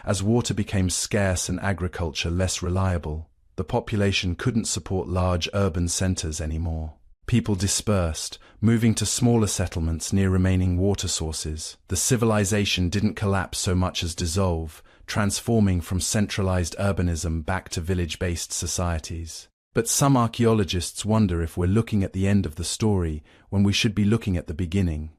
As water became scarce and agriculture less reliable, the population couldn't support large urban centers anymore. People dispersed, moving to smaller settlements near remaining water sources. The civilization didn't collapse so much as dissolve, transforming from centralized urbanism back to village-based societies. But some archaeologists wonder if we're looking at the end of the story when we should be looking at the beginning.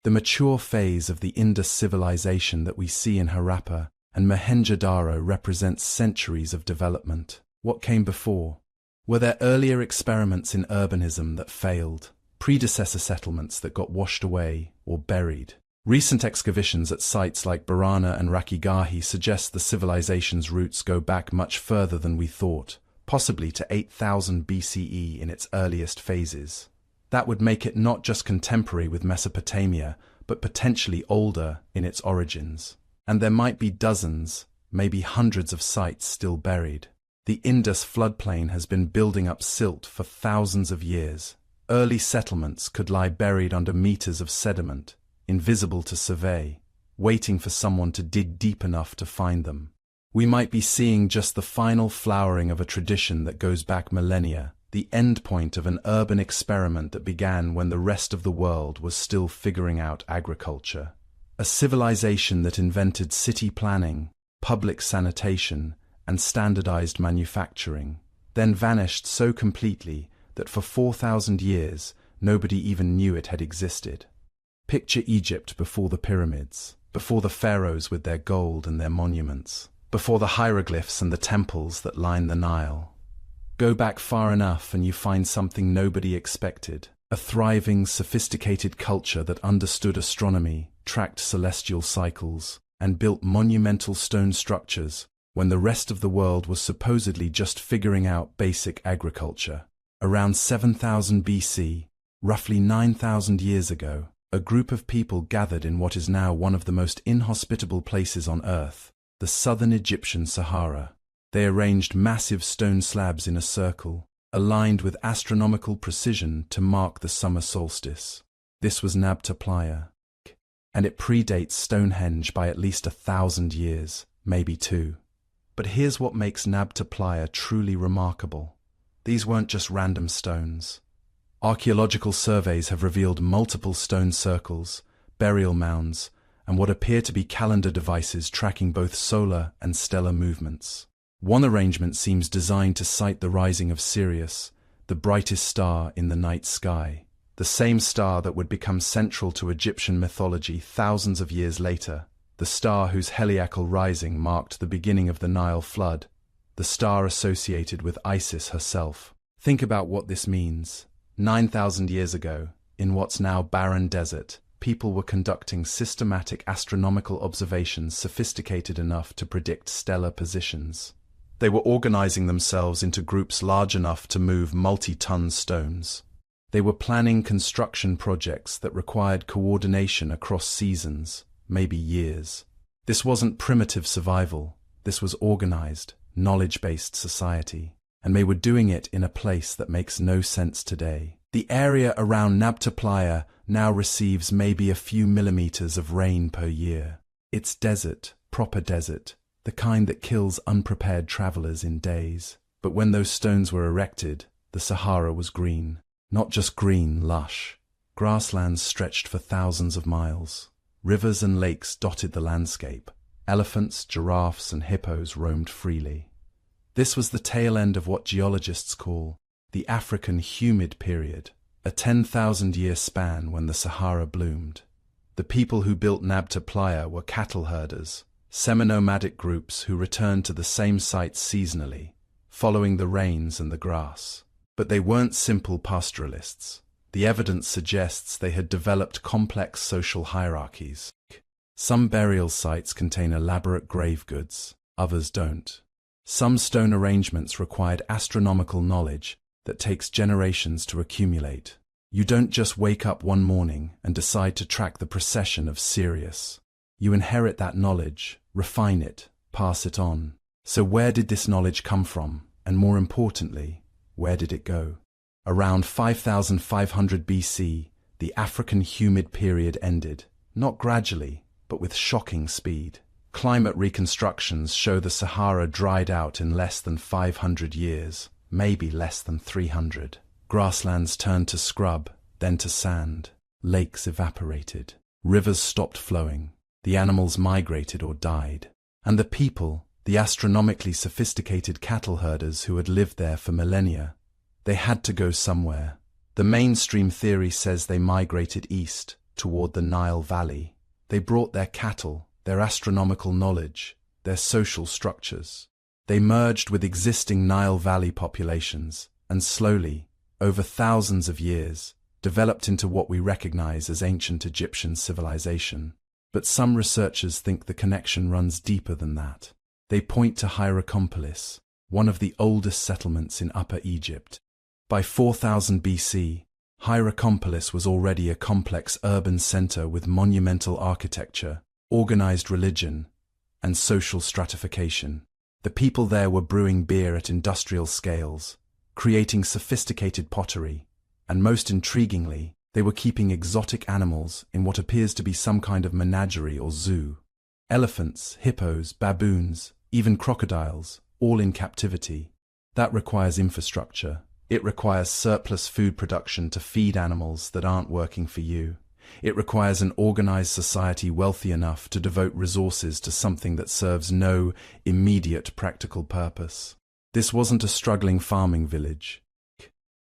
The mature phase of the Indus civilization that we see in Harappa and Mohenjo-daro represents centuries of development. What came before? Were there earlier experiments in urbanism that failed, predecessor settlements that got washed away or buried? Recent excavations at sites like Barana and Rakigahi suggest the civilization's roots go back much further than we thought, possibly to 8000 BCE in its earliest phases. That would make it not just contemporary with Mesopotamia, but potentially older in its origins. And there might be dozens, maybe hundreds of sites still buried. The Indus floodplain has been building up silt for thousands of years. Early settlements could lie buried under meters of sediment, invisible to survey, waiting for someone to dig deep enough to find them. We might be seeing just the final flowering of a tradition that goes back millennia, the end point of an urban experiment that began when the rest of the world was still figuring out agriculture. A civilization that invented city planning, public sanitation, and standardized manufacturing, then vanished so completely that for 4,000 years nobody even knew it had existed. Picture Egypt before the pyramids, before the pharaohs with their gold and their monuments, before the hieroglyphs and the temples that line the Nile. Go back far enough and you find something nobody expected. A thriving, sophisticated culture that understood astronomy, tracked celestial cycles, and built monumental stone structures when the rest of the world was supposedly just figuring out basic agriculture. Around 7000 BC, roughly 9,000 years ago, a group of people gathered in what is now one of the most inhospitable places on Earth, the southern Egyptian Sahara. They arranged massive stone slabs in a circle, aligned with astronomical precision to mark the summer solstice. This was Nabta Playa, and it predates Stonehenge by at least 1,000 years, maybe 2. But here's what makes Nabta Playa truly remarkable. These weren't just random stones. Archaeological surveys have revealed multiple stone circles, burial mounds, and what appear to be calendar devices tracking both solar and stellar movements. One arrangement seems designed to cite the rising of Sirius, the brightest star in the night sky, the same star that would become central to Egyptian mythology thousands of years later, the star whose heliacal rising marked the beginning of the Nile flood, the star associated with Isis herself. Think about what this means. 9,000 years ago, in what's now barren desert, people were conducting systematic astronomical observations sophisticated enough to predict stellar positions. They were organizing themselves into groups large enough to move multi-ton stones. They were planning construction projects that required coordination across seasons, maybe years. This wasn't primitive survival. This was organized, knowledge-based society. And they were doing it in a place that makes no sense today. The area around Nabta Playa now receives maybe a few millimeters of rain per year. It's desert, proper desert, the kind that kills unprepared travelers in days. But when those stones were erected, the Sahara was green. Not just green, lush. Grasslands stretched for thousands of miles. Rivers and lakes dotted the landscape. Elephants, giraffes, and hippos roamed freely. This was the tail end of what geologists call the African humid period, a 10,000-year span when the Sahara bloomed. The people who built Nabta Playa were cattle herders, semi-nomadic groups who returned to the same sites seasonally, following the rains and the grass. But they weren't simple pastoralists. The evidence suggests they had developed complex social hierarchies. Some burial sites contain elaborate grave goods, others don't. Some stone arrangements required astronomical knowledge that takes generations to accumulate. You don't just wake up one morning and decide to track the precession of Sirius. You inherit that knowledge, refine it, pass it on. So where did this knowledge come from? And more importantly, where did it go? Around 5,500 BC, the African humid period ended, not gradually, but with shocking speed. Climate reconstructions show the Sahara dried out in less than 500 years, maybe less than 300. Grasslands turned to scrub, then to sand. Lakes evaporated. Rivers stopped flowing. The animals migrated or died. And the people, the astronomically sophisticated cattle herders who had lived there for millennia, they had to go somewhere. The mainstream theory says they migrated east, toward the Nile Valley. They brought their cattle, their astronomical knowledge, their social structures. They merged with existing Nile Valley populations and slowly, over thousands of years, developed into what we recognize as ancient Egyptian civilization. But some researchers think the connection runs deeper than that. They point to Hierakonpolis, one of the oldest settlements in Upper Egypt. By 4000 BC, Hierakonpolis was already a complex urban center with monumental architecture, organized religion, and social stratification. The people there were brewing beer at industrial scales, creating sophisticated pottery, and most intriguingly, they were keeping exotic animals in what appears to be some kind of menagerie or zoo. Elephants, hippos, baboons, even crocodiles, all in captivity. That requires infrastructure. It requires surplus food production to feed animals that aren't working for you. It requires an organized society wealthy enough to devote resources to something that serves no immediate practical purpose. This wasn't a struggling farming village.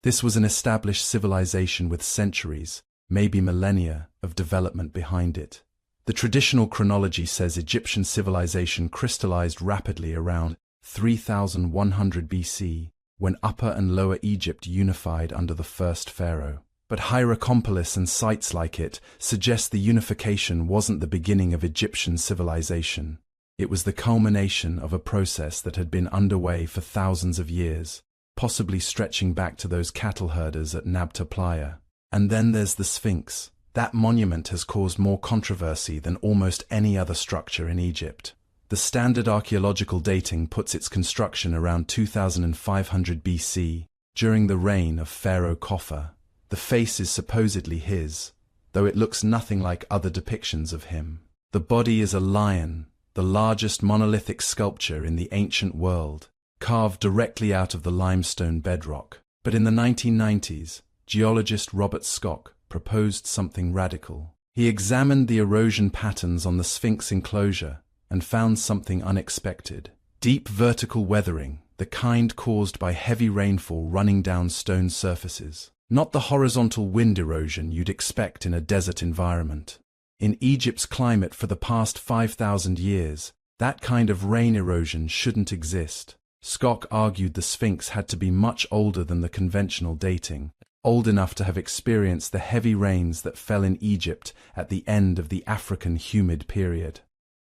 This was an established civilization with centuries, maybe millennia, of development behind it. The traditional chronology says Egyptian civilization crystallized rapidly around 3100 BC, when Upper and Lower Egypt unified under the first pharaoh. But Hierakonpolis and sites like it suggest the unification wasn't the beginning of Egyptian civilization. It was the culmination of a process that had been underway for thousands of years, possibly stretching back to those cattle herders at Nabta Playa. And then there's the Sphinx. That monument has caused more controversy than almost any other structure in Egypt. The standard archaeological dating puts its construction around 2500 BC, during the reign of Pharaoh Khafre. The face is supposedly his, though it looks nothing like other depictions of him. The body is a lion, the largest monolithic sculpture in the ancient world, carved directly out of the limestone bedrock. But in the 1990s, geologist Robert Schoch proposed something radical. He examined the erosion patterns on the Sphinx enclosure and found something unexpected. Deep vertical weathering, the kind caused by heavy rainfall running down stone surfaces. Not the horizontal wind erosion you'd expect in a desert environment. In Egypt's climate for the past 5,000 years, that kind of rain erosion shouldn't exist. Schoch argued the Sphinx had to be much older than the conventional dating, old enough to have experienced the heavy rains that fell in Egypt at the end of the African humid period.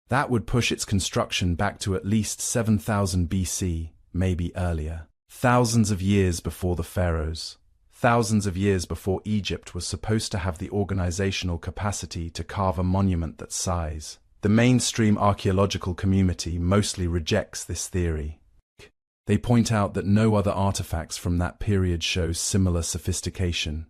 That would push its construction back to at least 7,000 BC, maybe earlier. Thousands of years before the pharaohs. Thousands of years before Egypt was supposed to have the organizational capacity to carve a monument that size. The mainstream archaeological community mostly rejects this theory. They point out that no other artifacts from that period show similar sophistication.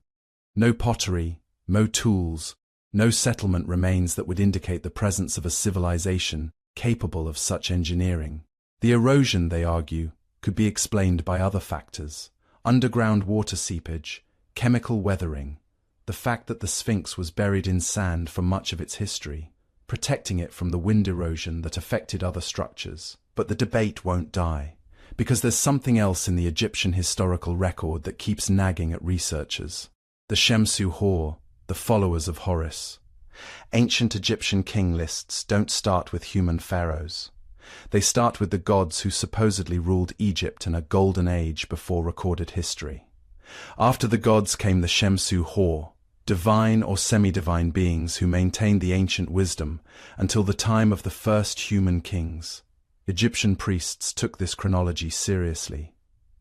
No pottery, no tools, no settlement remains that would indicate the presence of a civilization capable of such engineering. The erosion, they argue, could be explained by other factors. Underground water seepage, chemical weathering, the fact that the Sphinx was buried in sand for much of its history, protecting it from the wind erosion that affected other structures. But the debate won't die, because there's something else in the Egyptian historical record that keeps nagging at researchers. The Shemsu Hor, the followers of Horus. Ancient Egyptian king lists don't start with human pharaohs. They start with the gods who supposedly ruled Egypt in a golden age before recorded history. After the gods came the Shemsu Hor, divine or semi-divine beings who maintained the ancient wisdom until the time of the first human kings. Egyptian priests took this chronology seriously.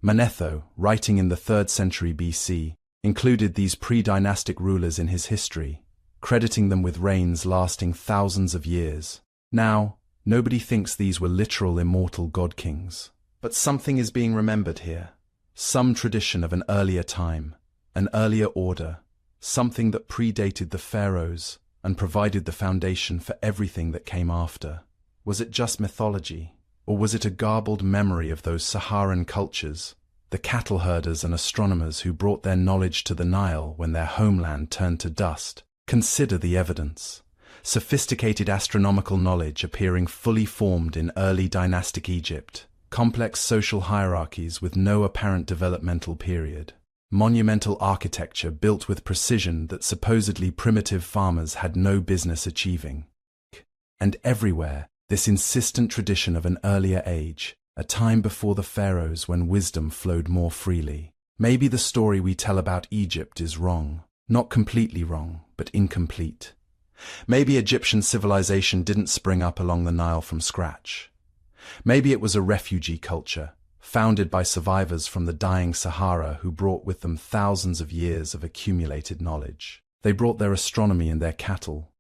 Manetho, writing in the 3rd century BC, included these pre-dynastic rulers in his history, crediting them with reigns lasting thousands of years. Now, nobody thinks these were literal immortal god-kings. But something is being remembered here. Some tradition of an earlier time, an earlier order, something that predated the pharaohs and provided the foundation for everything that came after. Was it just mythology? Or was it a garbled memory of those Saharan cultures, the cattle herders and astronomers who brought their knowledge to the Nile when their homeland turned to dust? Consider the evidence. Sophisticated astronomical knowledge appearing fully formed in early dynastic Egypt, complex social hierarchies with no apparent developmental period, monumental architecture built with precision that supposedly primitive farmers had no business achieving. And everywhere, this insistent tradition of an earlier age, a time before the pharaohs when wisdom flowed more freely. Maybe the story we tell about Egypt is wrong. Not completely wrong, but incomplete. Maybe Egyptian civilization didn't spring up along the Nile from scratch. Maybe it was a refugee culture, founded by survivors from the dying Sahara who brought with them thousands of years of accumulated knowledge. They brought their astronomy and their cattle.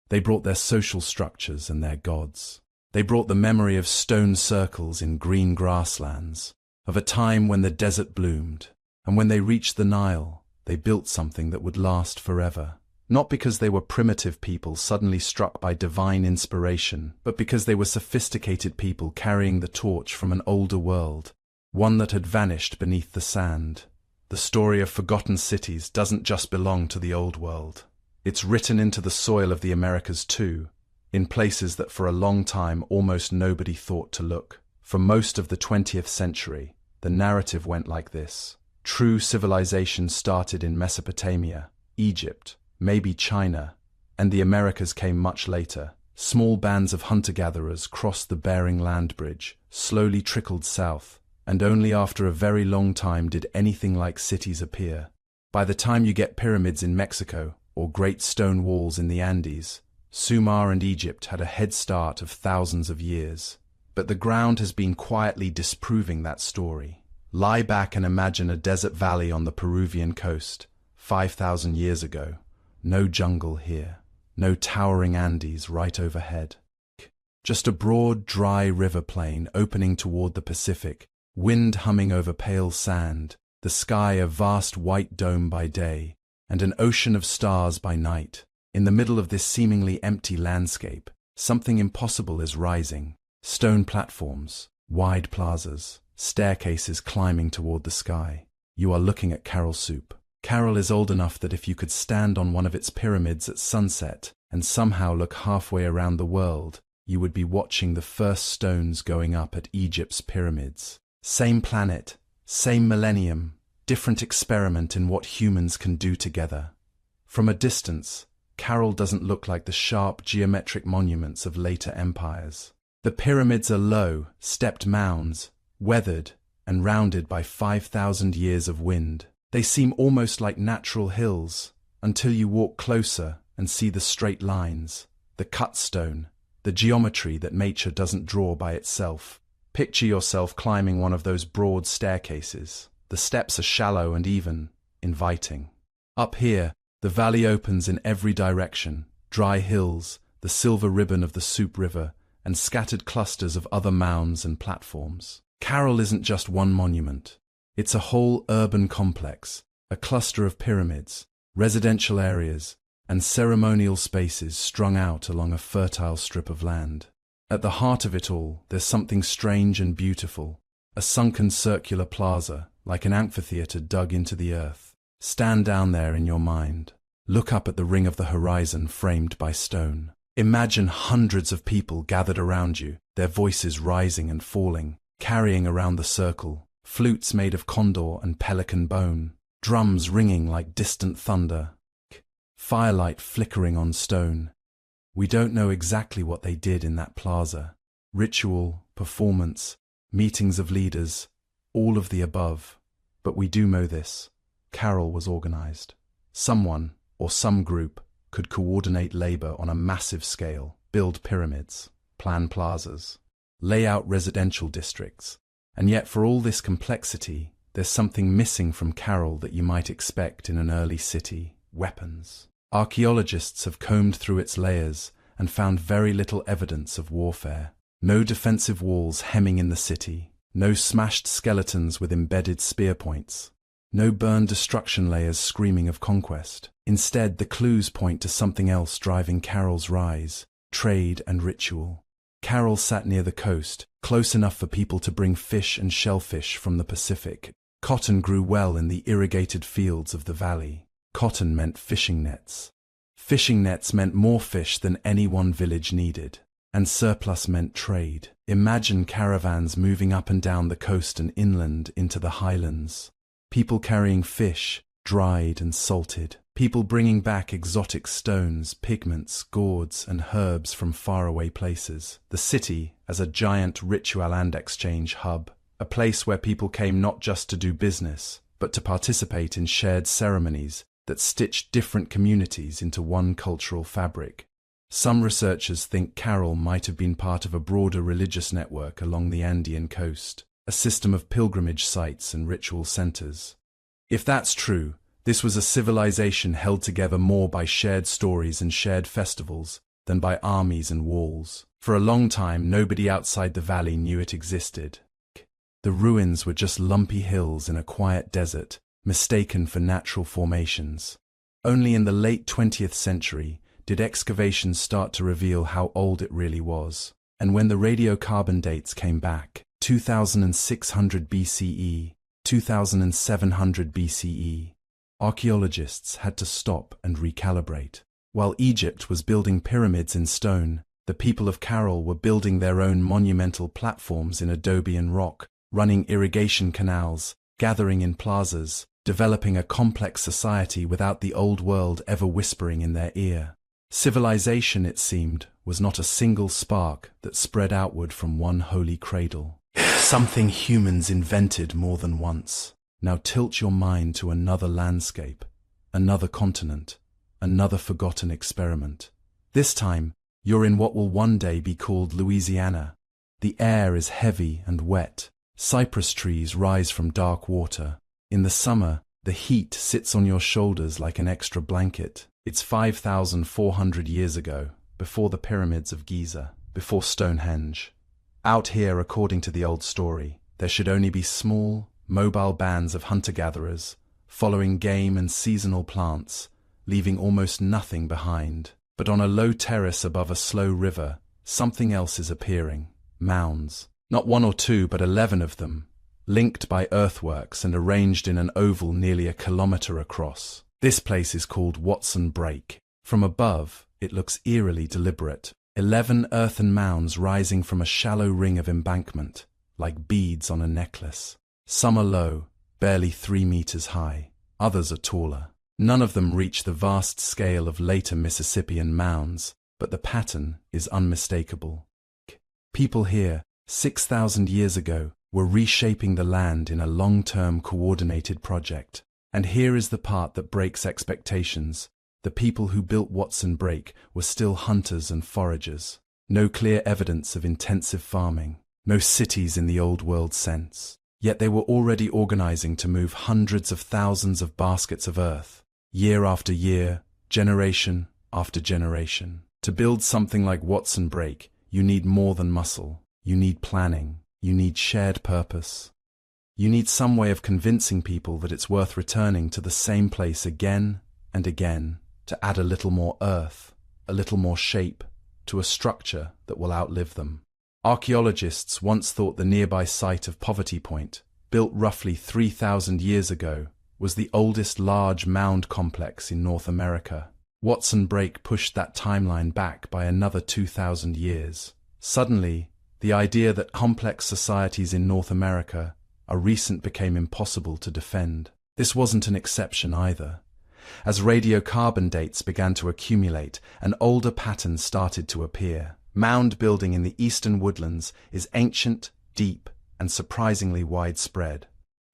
They brought their social structures and their gods. They brought the memory of stone circles in green grasslands, of a time when the desert bloomed, and when they reached the Nile, they built something that would last forever. Not because they were primitive people suddenly struck by divine inspiration, but because they were sophisticated people carrying the torch from an older world, one that had vanished beneath the sand. The story of forgotten cities doesn't just belong to the old world. It's written into the soil of the Americas too, in places that for a long time almost nobody thought to look. For most of the 20th century, the narrative went like this. True civilization started in Mesopotamia, Egypt, maybe China, and the Americas came much later. Small bands of hunter-gatherers crossed the Bering Land Bridge, slowly trickled south, and only after a very long time did anything like cities appear. By the time you get pyramids in Mexico or great stone walls in the Andes, Sumer and Egypt had a head start of thousands of years. But the ground has been quietly disproving that story. Lie back and imagine a desert valley on the Peruvian coast, 5,000 years ago. No jungle here, no towering Andes right overhead. Just a broad, dry river plain opening toward the Pacific, wind humming over pale sand, the sky a vast white dome by day, and an ocean of stars by night. In the middle of this seemingly empty landscape, something impossible is rising. Stone platforms, wide plazas, staircases climbing toward the sky. You are looking at Caral Soup. Caral is old enough that if you could stand on one of its pyramids at sunset and somehow look halfway around the world, you would be watching the first stones going up at Egypt's pyramids. Same planet, same millennium, different experiment in what humans can do together. From a distance, Caral doesn't look like the sharp geometric monuments of later empires. The pyramids are low, stepped mounds, weathered and rounded by 5,000 years of wind. They seem almost like natural hills, until you walk closer and see the straight lines, the cut stone, the geometry that nature doesn't draw by itself. Picture yourself climbing one of those broad staircases. The steps are shallow and even, inviting. Up here, the valley opens in every direction, dry hills, the silver ribbon of the Soup River, and scattered clusters of other mounds and platforms. Caral isn't just one monument. It's a whole urban complex, a cluster of pyramids, residential areas, and ceremonial spaces strung out along a fertile strip of land. At the heart of it all, there's something strange and beautiful, a sunken circular plaza, like an amphitheater dug into the earth. Stand down there in your mind. Look up at the ring of the horizon framed by stone. Imagine hundreds of people gathered around you, their voices rising and falling, carrying around the circle, flutes made of condor and pelican bone, drums ringing like distant thunder, firelight flickering on stone. We don't know exactly what they did in that plaza. Ritual, performance, meetings of leaders, all of the above. But we do know this. Caral was organized. Someone, or some group, could coordinate labor on a massive scale, build pyramids, plan plazas, lay out residential districts. And yet for all this complexity, there's something missing from Caral that you might expect in an early city: weapons. Archaeologists have combed through its layers and found very little evidence of warfare. No defensive walls hemming in the city, no smashed skeletons with embedded spear points, no burned destruction layers screaming of conquest. Instead, the clues point to something else driving Caral's rise: trade and ritual. Caral sat near the coast, close enough for people to bring fish and shellfish from the Pacific. Cotton grew well in the irrigated fields of the valley. Cotton meant fishing nets. Fishing nets meant more fish than any one village needed. And surplus meant trade. Imagine caravans moving up and down the coast and inland into the highlands. People carrying fish, dried and salted. People bringing back exotic stones, pigments, gourds and herbs from faraway places. The city as a giant ritual and exchange hub. A place where people came not just to do business, but to participate in shared ceremonies that stitched different communities into one cultural fabric. Some researchers think Caral might have been part of a broader religious network along the Andean coast, a system of pilgrimage sites and ritual centers. If that's true, this was a civilization held together more by shared stories and shared festivals than by armies and walls. For a long time, nobody outside the valley knew it existed. The ruins were just lumpy hills in a quiet desert, mistaken for natural formations. Only in the late 20th century did excavations start to reveal how old it really was. And when the radiocarbon dates came back, 2600 BCE, 2700 BCE, archaeologists had to stop and recalibrate. While Egypt was building pyramids in stone, the people of Caral were building their own monumental platforms in adobe and rock, running irrigation canals, gathering in plazas, developing a complex society without the old world ever whispering in their ear. Civilization, it seemed, was not a single spark that spread outward from one holy cradle. Something humans invented more than once. Now tilt your mind to another landscape, another continent, another forgotten experiment. This time, you're in what will one day be called Louisiana. The air is heavy and wet. Cypress trees rise from dark water. In the summer, the heat sits on your shoulders like an extra blanket. It's 5,400 years ago, before the pyramids of Giza, before Stonehenge. Out here, according to the old story, there should only be small, mobile bands of hunter-gatherers, following game and seasonal plants, leaving almost nothing behind. But on a low terrace above a slow river, something else is appearing. Mounds. Not one or two, but 11 of them, linked by earthworks and arranged in an oval nearly a kilometre across. This place is called Watson Break. From above, it looks eerily deliberate. 11 earthen mounds rising from a shallow ring of embankment, like beads on a necklace. Some are low, barely 3 meters high. Others are taller. None of them reach the vast scale of later Mississippian mounds, but the pattern is unmistakable. People here, 6,000 years ago, were reshaping the land in a long-term coordinated project. And here is the part that breaks expectations. The people who built Watson Break were still hunters and foragers. No clear evidence of intensive farming. No cities in the old world sense. Yet they were already organizing to move hundreds of thousands of baskets of earth, year after year, generation after generation. To build something like Watson Break, you need more than muscle. You need planning. You need shared purpose. You need some way of convincing people that it's worth returning to the same place again and again, to add a little more earth, a little more shape, to a structure that will outlive them. Archaeologists once thought the nearby site of Poverty Point, built roughly 3,000 years ago, was the oldest large mound complex in North America. Watson Break pushed that timeline back by another 2,000 years. Suddenly, the idea that complex societies in North America are recent became impossible to defend. This wasn't an exception either. As radiocarbon dates began to accumulate, an older pattern started to appear. Mound building in the eastern woodlands is ancient, deep, and surprisingly widespread.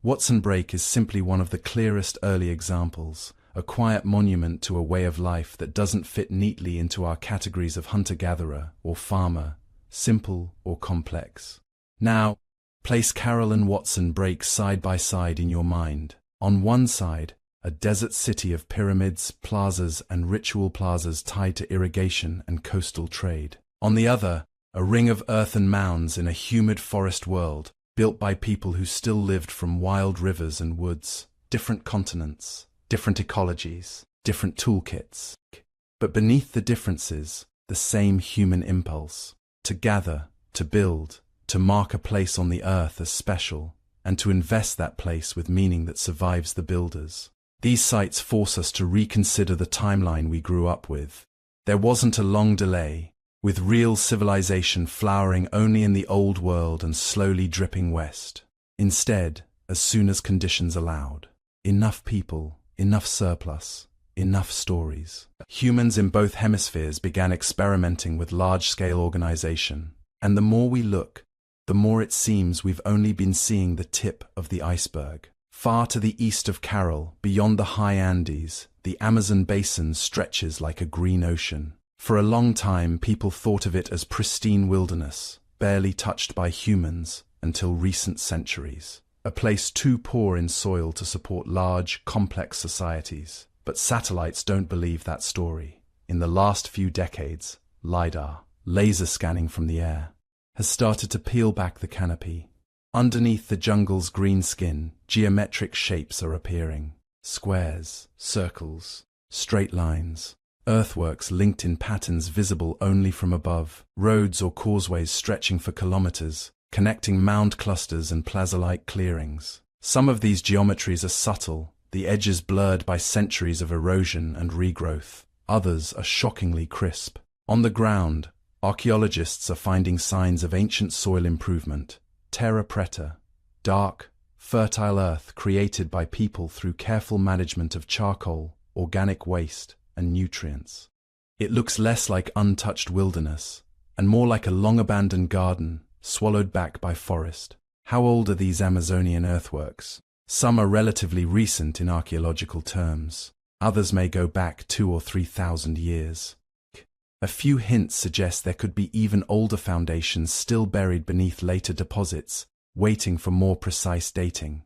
Watson Break is simply one of the clearest early examples, a quiet monument to a way of life that doesn't fit neatly into our categories of hunter-gatherer or farmer, simple or complex. Now, place Carroll and Watson Break side by side in your mind. On one side, a desert city of pyramids, plazas, and ritual plazas tied to irrigation and coastal trade. On the other, a ring of earthen mounds in a humid forest world, built by people who still lived from wild rivers and woods. Different continents, different ecologies, different toolkits. But beneath the differences, the same human impulse. To gather, to build, to mark a place on the earth as special, and to invest that place with meaning that survives the builders. These sites force us to reconsider the timeline we grew up with. There wasn't a long delay, with real civilization flowering only in the old world and slowly dripping west. Instead, as soon as conditions allowed, enough people, enough surplus, enough stories. Humans in both hemispheres began experimenting with large-scale organization, and the more we look, the more it seems we've only been seeing the tip of the iceberg. Far to the east of Carroll, beyond the high Andes, the Amazon basin stretches like a green ocean. For a long time, people thought of it as pristine wilderness, barely touched by humans until recent centuries. A place too poor in soil to support large, complex societies. But satellites don't believe that story. In the last few decades, LiDAR, laser scanning from the air, has started to peel back the canopy. Underneath the jungle's green skin, geometric shapes are appearing. Squares, circles, straight lines, earthworks linked in patterns visible only from above, roads or causeways stretching for kilometers, connecting mound clusters and plaza-like clearings. Some of these geometries are subtle, the edges blurred by centuries of erosion and regrowth. Others are shockingly crisp. On the ground, archaeologists are finding signs of ancient soil improvement. Terra preta, dark, fertile earth created by people through careful management of charcoal, organic waste, and nutrients. It looks less like untouched wilderness, and more like a long-abandoned garden, swallowed back by forest. How old are these Amazonian earthworks? Some are relatively recent in archaeological terms. Others may go back 2,000 or 3,000 years. A few hints suggest there could be even older foundations still buried beneath later deposits, waiting for more precise dating.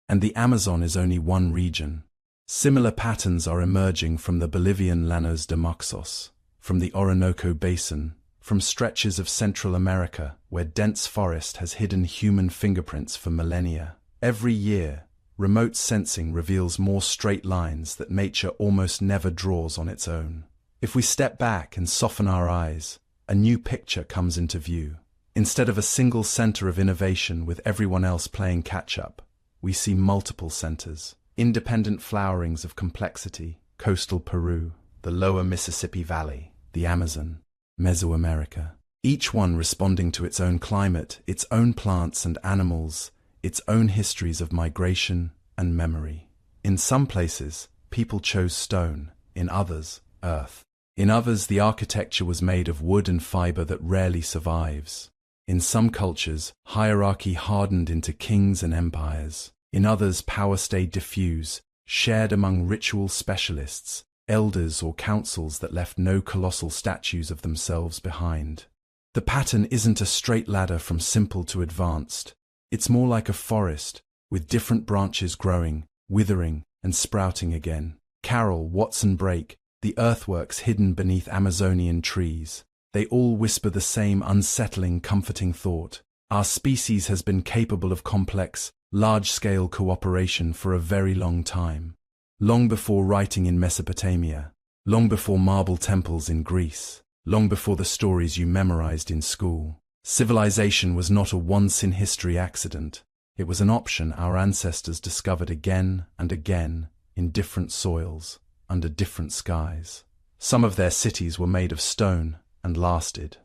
And the Amazon is only one region. Similar patterns are emerging from the Bolivian Llanos de Moxos, from the Orinoco Basin, from stretches of Central America where dense forest has hidden human fingerprints for millennia. Every year, remote sensing reveals more straight lines that nature almost never draws on its own. If we step back and soften our eyes, a new picture comes into view. Instead of a single center of innovation with everyone else playing catch-up, we see multiple centers, independent flowerings of complexity: coastal Peru, the lower Mississippi Valley, the Amazon, Mesoamerica, each one responding to its own climate, its own plants and animals, its own histories of migration and memory. In some places, people chose stone; in others, earth. In others, the architecture was made of wood and fiber that rarely survives. In some cultures, hierarchy hardened into kings and empires. In others, power stayed diffuse, shared among ritual specialists, elders or councils that left no colossal statues of themselves behind. The pattern isn't a straight ladder from simple to advanced. It's more like a forest, with different branches growing, withering, and sprouting again. Carroll, Watson Brake, the earthworks hidden beneath Amazonian trees. They all whisper the same unsettling, comforting thought. Our species has been capable of complex, large-scale cooperation for a very long time. Long before writing in Mesopotamia, long before marble temples in Greece, long before the stories you memorized in school. Civilization was not a once-in-history accident. It was an option our ancestors discovered again and again in different soils, under different skies. Some of their cities were made of stone and lasted.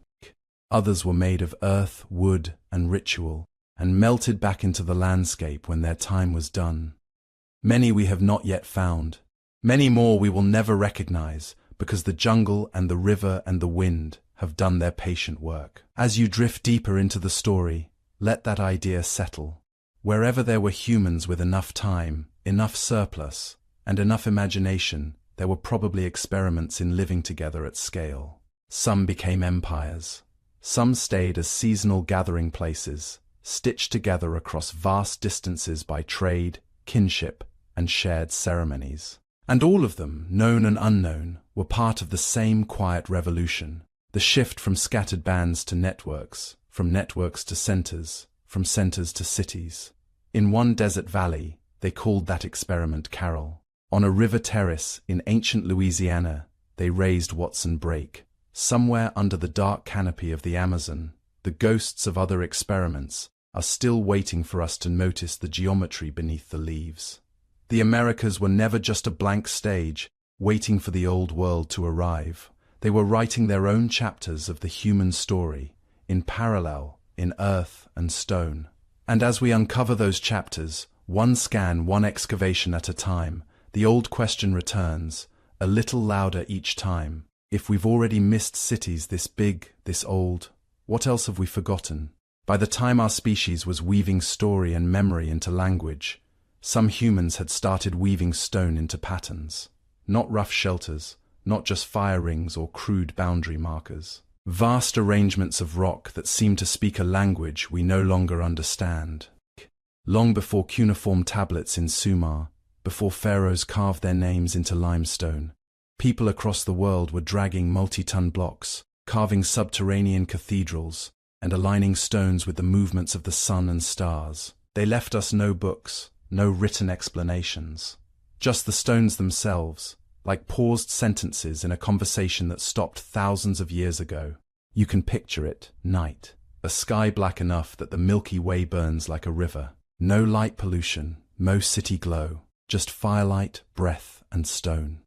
Others were made of earth, wood, and ritual, and melted back into the landscape when their time was done. Many we have not yet found. Many more we will never recognize, because the jungle and the river and the wind have done their patient work. As you drift deeper into the story, let that idea settle. Wherever there were humans with enough time, enough surplus, and enough imagination, there were probably experiments in living together at scale. Some became empires. Some stayed as seasonal gathering places, stitched together across vast distances by trade, kinship, and shared ceremonies. And all of them, known and unknown, were part of the same quiet revolution, the shift from scattered bands to networks, from networks to centers, from centers to cities. In one desert valley, they called that experiment Carroll. On a river terrace in ancient Louisiana, they raised Watson Brake. Somewhere under the dark canopy of the Amazon, the ghosts of other experiments are still waiting for us to notice the geometry beneath the leaves. The Americas were never just a blank stage, waiting for the old world to arrive. They were writing their own chapters of the human story, in parallel, in earth and stone. And as we uncover those chapters, one scan, one excavation at a time, the old question returns, a little louder each time. If we've already missed cities this big, this old, what else have we forgotten? By the time our species was weaving story and memory into language, some humans had started weaving stone into patterns. Not rough shelters, not just fire rings or crude boundary markers. Vast arrangements of rock that seem to speak a language we no longer understand. Long before cuneiform tablets in Sumer, before pharaohs carved their names into limestone, people across the world were dragging multi-ton blocks, carving subterranean cathedrals, and aligning stones with the movements of the sun and stars. They left us no books, no written explanations. Just the stones themselves, like paused sentences in a conversation that stopped thousands of years ago. You can picture it, night, a sky black enough that the Milky Way burns like a river. No light pollution, no city glow, just firelight, breath, and stone.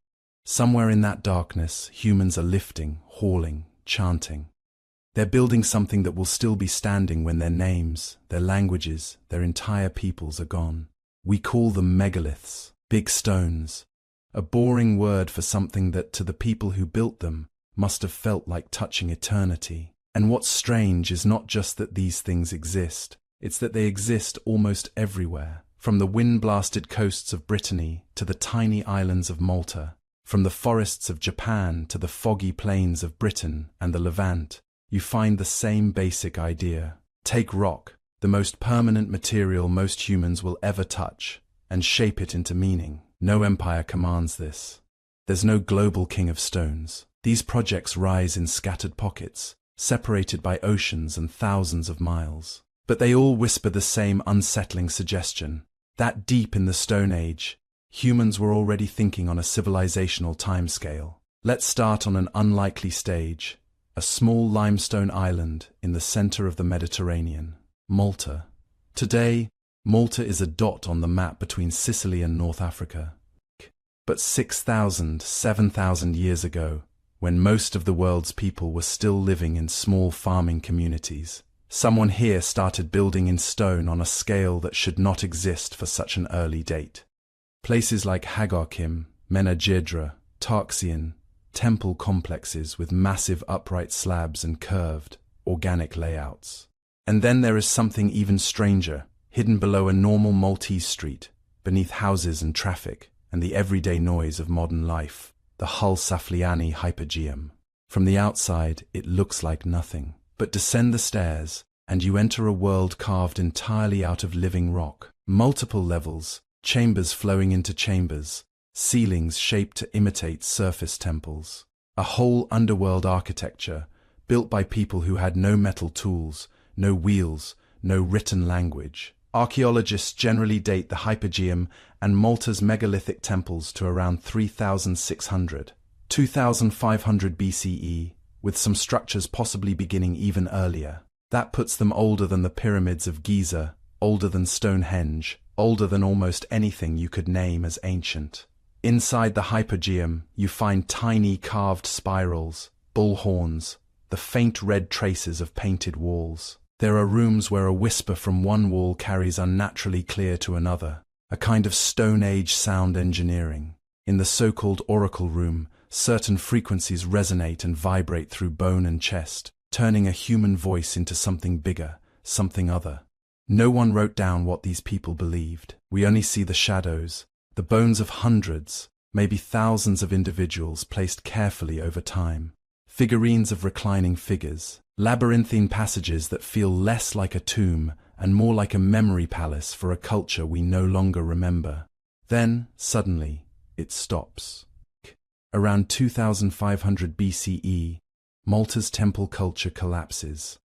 Somewhere in that darkness, humans are lifting, hauling, chanting. They're building something that will still be standing when their names, their languages, their entire peoples are gone. We call them megaliths, big stones, a boring word for something that, to the people who built them, must have felt like touching eternity. And what's strange is not just that these things exist, It's that they exist almost everywhere, from the wind-blasted coasts of Brittany to the tiny islands of Malta, from the forests of Japan to the foggy plains of Britain and the Levant. You find the same basic idea. Take rock, the most permanent material most humans will ever touch, and shape it into meaning. No empire commands this. There's no global king of stones. These projects rise in scattered pockets, separated by oceans and thousands of miles. But they all whisper the same unsettling suggestion, that deep in the Stone Age, humans were already thinking on a civilizational timescale. Let's start on an unlikely stage, a small limestone island in the center of the Mediterranean, Malta. Today, Malta is a dot on the map between Sicily and North Africa. But 6,000, 7,000 years ago, when most of the world's people were still living in small farming communities, someone here started building in stone on a scale that should not exist for such an early date. Places like Hagarkim, Menajedra, Tarxian, temple complexes with massive upright slabs and curved, organic layouts. And then there is something even stranger, hidden below a normal Maltese street, beneath houses and traffic, and the everyday noise of modern life, the Hull Safliani Hypogeum. From the outside, it looks like nothing. But descend the stairs, and you enter a world carved entirely out of living rock. Multiple levels, chambers flowing into chambers, ceilings shaped to imitate surface temples. A whole underworld architecture, built by people who had no metal tools, no wheels, no written language. Archaeologists generally date the Hypogeum and Malta's megalithic temples to around 3,600, 2,500 BCE, with some structures possibly beginning even earlier. That puts them older than the pyramids of Giza, older than Stonehenge, older than almost anything you could name as ancient. Inside the Hypogeum, you find tiny carved spirals, bull horns, the faint red traces of painted walls. There are rooms where a whisper from one wall carries unnaturally clear to another, a kind of Stone Age sound engineering. In the so-called oracle room, certain frequencies resonate and vibrate through bone and chest, turning a human voice into something bigger, something other. No one wrote down what these people believed. We only see the shadows, the bones of hundreds, maybe thousands of individuals placed carefully over time. Figurines of reclining figures, labyrinthine passages that feel less like a tomb and more like a memory palace for a culture we no longer remember. Then, suddenly, it stops. Around 2500 BCE, Malta's temple culture collapses.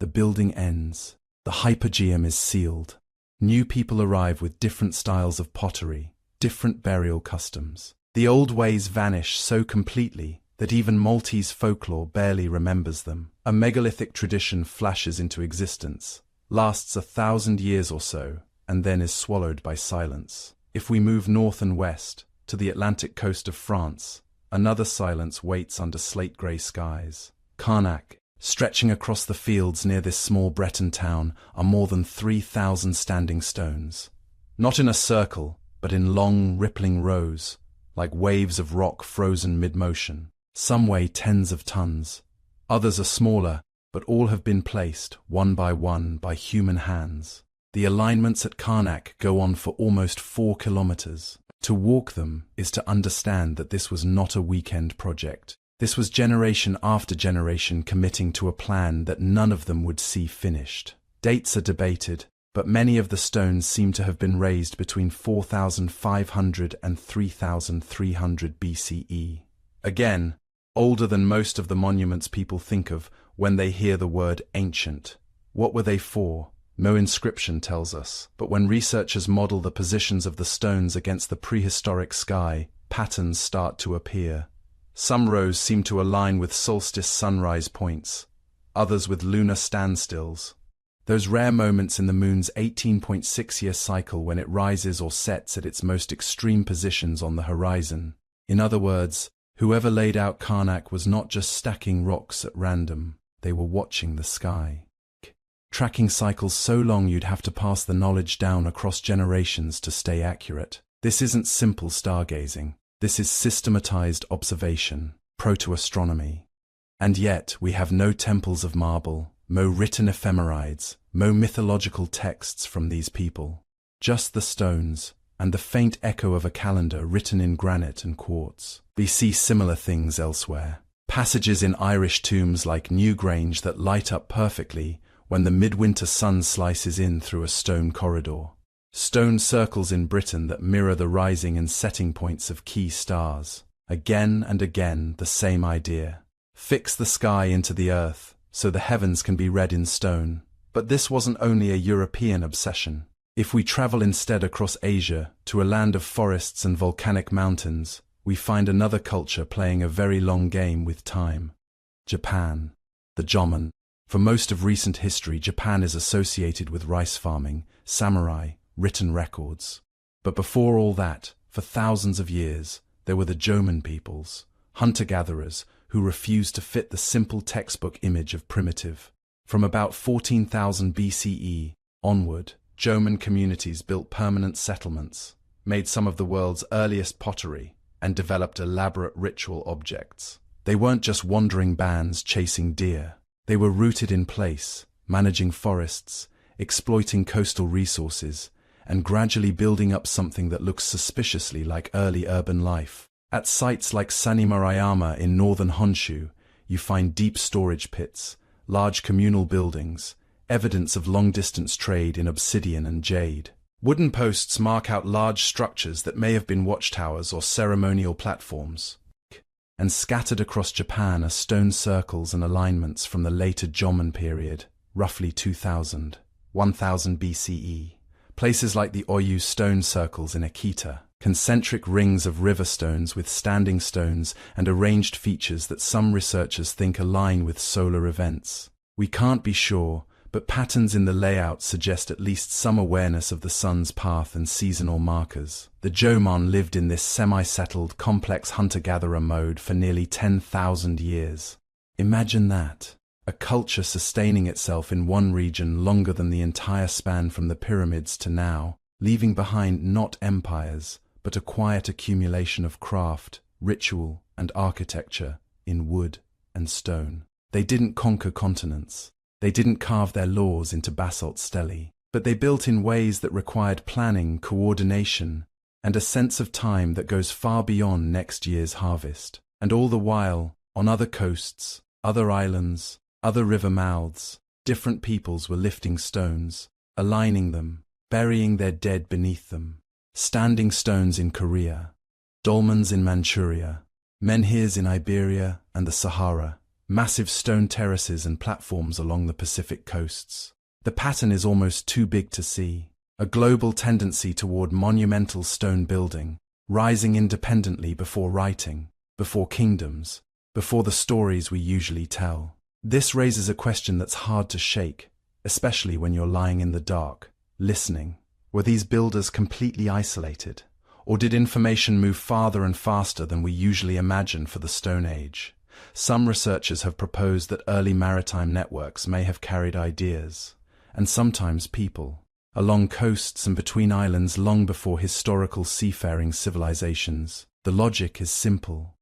The building ends. The Hypogeum is sealed. New people arrive with different styles of pottery, different burial customs. The old ways vanish so completely that even Maltese folklore barely remembers them. A megalithic tradition flashes into existence, lasts 1,000 years or so, and then is swallowed by silence. If we move north and west, to the Atlantic coast of France, another silence waits under slate-grey skies. Carnac, stretching across the fields near this small Breton town, are more than 3,000 standing stones. Not in a circle, but in long, rippling rows, like waves of rock frozen mid-motion. Some weigh tens of tons. Others are smaller, but all have been placed, one, by human hands. The alignments at Carnac go on for almost 4 kilometers. To walk them is to understand that this was not a weekend project. This was generation after generation committing to a plan that none of them would see finished. Dates are debated, but many of the stones seem to have been raised between 4,500 and 3,300 BCE. Again, older than most of the monuments people think of when they hear the word ancient. What were they for? No inscription tells us, but when researchers model the positions of the stones against the prehistoric sky, patterns start to appear. Some rows seem to align with solstice sunrise points, others with lunar standstills. Those rare moments in the moon's 18.6-year cycle when it rises or sets at its most extreme positions on the horizon. In other words, whoever laid out Karnak was not just stacking rocks at random, they were watching the sky. Tracking cycles so long you'd have to pass the knowledge down across generations to stay accurate. This isn't simple stargazing. This is systematized observation, proto-astronomy. And yet, we have no temples of marble, mo written ephemerides, mo mythological texts from these people. Just the stones, and the faint echo of a calendar written in granite and quartz. We see similar things elsewhere. Passages in Irish tombs like Newgrange that light up perfectly when the midwinter sun slices in through a stone corridor. Stone circles in Britain that mirror the rising and setting points of key stars. Again and again, the same idea. Fix the sky into the earth so the heavens can be read in stone. But this wasn't only a European obsession. If we travel instead across Asia to a land of forests and volcanic mountains, we find another culture playing a very long game with time. Japan. The Jomon. For most of recent history, Japan is associated with rice farming, samurai, written records. But before all that, for thousands of years, there were the Jomon peoples, hunter-gatherers who refused to fit the simple textbook image of primitive. From about 14,000 BCE onward, Jomon communities built permanent settlements, made some of the world's earliest pottery, and developed elaborate ritual objects. They weren't just wandering bands chasing deer. They were rooted in place, managing forests, exploiting coastal resources, and gradually building up something that looks suspiciously like early urban life. At sites like Sanimarayama in northern Honshu, you find deep storage pits, large communal buildings, evidence of long-distance trade in obsidian and jade. Wooden posts mark out large structures that may have been watchtowers or ceremonial platforms. And scattered across Japan are stone circles and alignments from the later Jomon period, roughly 2000, 1000 BCE. Places like the Oyu stone circles in Akita, concentric rings of river stones with standing stones and arranged features that some researchers think align with solar events. We can't be sure, but patterns in the layout suggest at least some awareness of the sun's path and seasonal markers. The Jomon lived in this semi-settled, complex hunter-gatherer mode for nearly 10,000 years. Imagine that. A culture sustaining itself in one region longer than the entire span from the pyramids to now, leaving behind not empires, but a quiet accumulation of craft, ritual, and architecture in wood and stone. They didn't conquer continents. They didn't carve their laws into basalt stelae, but they built in ways that required planning, coordination, and a sense of time that goes far beyond next year's harvest. And all the while, on other coasts, other islands, other river mouths, different peoples were lifting stones, aligning them, burying their dead beneath them. Standing stones in Korea, dolmens in Manchuria, menhirs in Iberia and the Sahara, massive stone terraces and platforms along the Pacific coasts. The pattern is almost too big to see. A global tendency toward monumental stone building, rising independently before writing, before kingdoms, before the stories we usually tell. This raises a question that's hard to shake, especially when you're lying in the dark, listening. Were these builders completely isolated? Or did information move farther and faster than we usually imagine for the Stone Age? Some researchers have proposed that early maritime networks may have carried ideas, and sometimes people, along coasts and between islands long before historical seafaring civilizations. The logic is simple.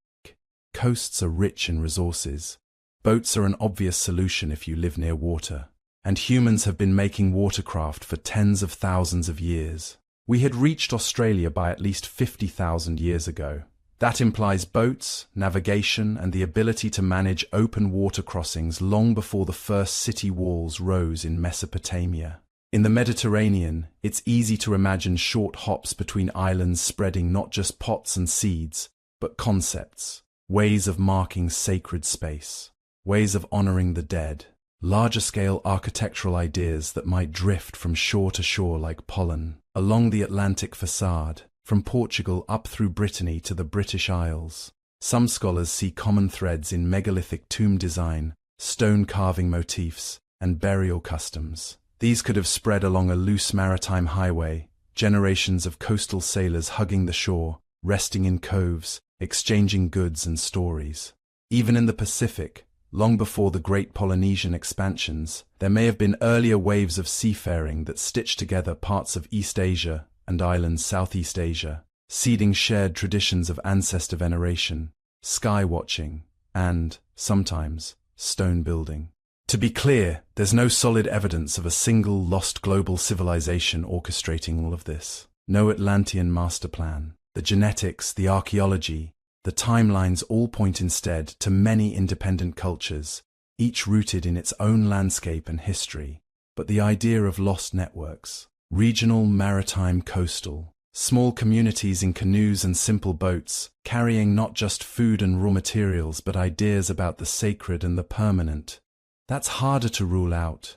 Coasts are rich in resources. Boats are an obvious solution if you live near water. And humans have been making watercraft for tens of thousands of years. We had reached Australia by at least 50,000 years ago. That implies boats, navigation, and the ability to manage open water crossings long before the first city walls rose in Mesopotamia. In the Mediterranean, it's easy to imagine short hops between islands spreading not just pots and seeds, but concepts, ways of marking sacred space, ways of honoring the dead. Larger-scale architectural ideas that might drift from shore to shore like pollen, along the Atlantic facade, from Portugal up through Brittany to the British Isles. Some scholars see common threads in megalithic tomb design, stone carving motifs, and burial customs. These could have spread along a loose maritime highway, generations of coastal sailors hugging the shore, resting in coves, exchanging goods and stories. Even in the Pacific, long before the great Polynesian expansions, there may have been earlier waves of seafaring that stitched together parts of East Asia and islands Southeast Asia, seeding shared traditions of ancestor veneration, sky watching, and, sometimes, stone building. To be clear, there's no solid evidence of a single lost global civilization orchestrating all of this. No Atlantean master plan. The genetics, the archaeology, the timelines all point instead to many independent cultures, each rooted in its own landscape and history. But the idea of lost networks, regional, maritime, coastal, small communities in canoes and simple boats, carrying not just food and raw materials but ideas about the sacred and the permanent, that's harder to rule out.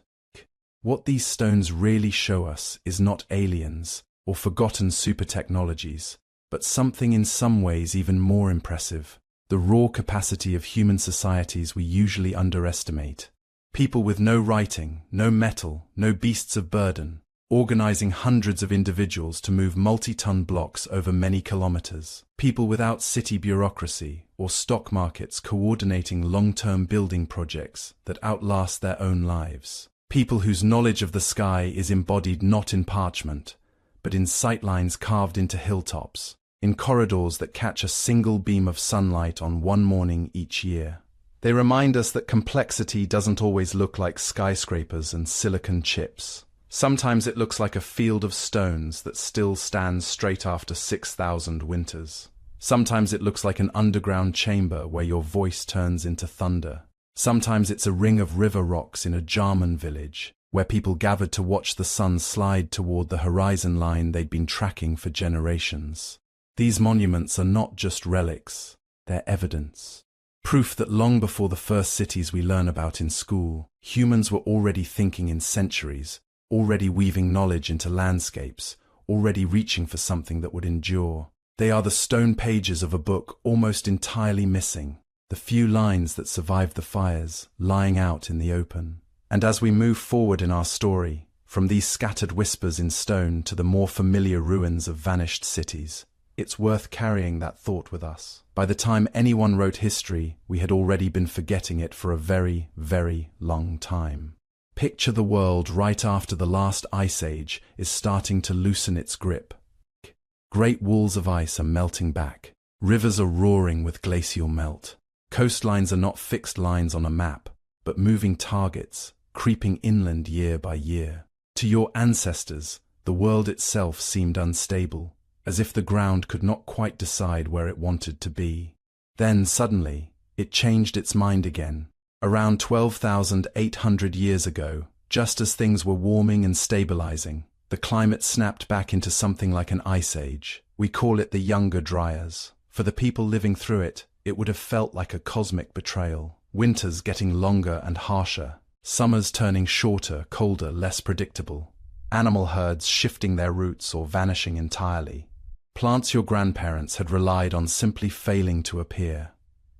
What these stones really show us is not aliens or forgotten super technologies, but something in some ways even more impressive: the raw capacity of human societies we usually underestimate. People with no writing, no metal, no beasts of burden, organizing hundreds of individuals to move multi-ton blocks over many kilometers. People without city bureaucracy or stock markets coordinating long-term building projects that outlast their own lives. People whose knowledge of the sky is embodied not in parchment, but in sightlines carved into hilltops, in corridors that catch a single beam of sunlight on one morning each year. They remind us that complexity doesn't always look like skyscrapers and silicon chips. Sometimes it looks like a field of stones that still stands straight after 6,000 winters. Sometimes it looks like an underground chamber where your voice turns into thunder. Sometimes it's a ring of river rocks in a Jarman village, where people gathered to watch the sun slide toward the horizon line they'd been tracking for generations. These monuments are not just relics, they're evidence. Proof that long before the first cities we learn about in school, humans were already thinking in centuries, already weaving knowledge into landscapes, already reaching for something that would endure. They are the stone pages of a book almost entirely missing, the few lines that survived the fires, lying out in the open. And as we move forward in our story, from these scattered whispers in stone to the more familiar ruins of vanished cities, it's worth carrying that thought with us. By the time anyone wrote history, we had already been forgetting it for a very, very long time. Picture the world right after the last ice age is starting to loosen its grip. Great walls of ice are melting back. Rivers are roaring with glacial melt. Coastlines are not fixed lines on a map, but moving targets, creeping inland year by year. To your ancestors, the world itself seemed unstable, as if the ground could not quite decide where it wanted to be. Then, suddenly, it changed its mind again. Around 12,800 years ago, just as things were warming and stabilizing, the climate snapped back into something like an ice age. We call it the Younger Dryas. For the people living through it, it would have felt like a cosmic betrayal. Winters getting longer and harsher, summers turning shorter, colder, less predictable. Animal herds shifting their routes or vanishing entirely. Plants your grandparents had relied on simply failing to appear.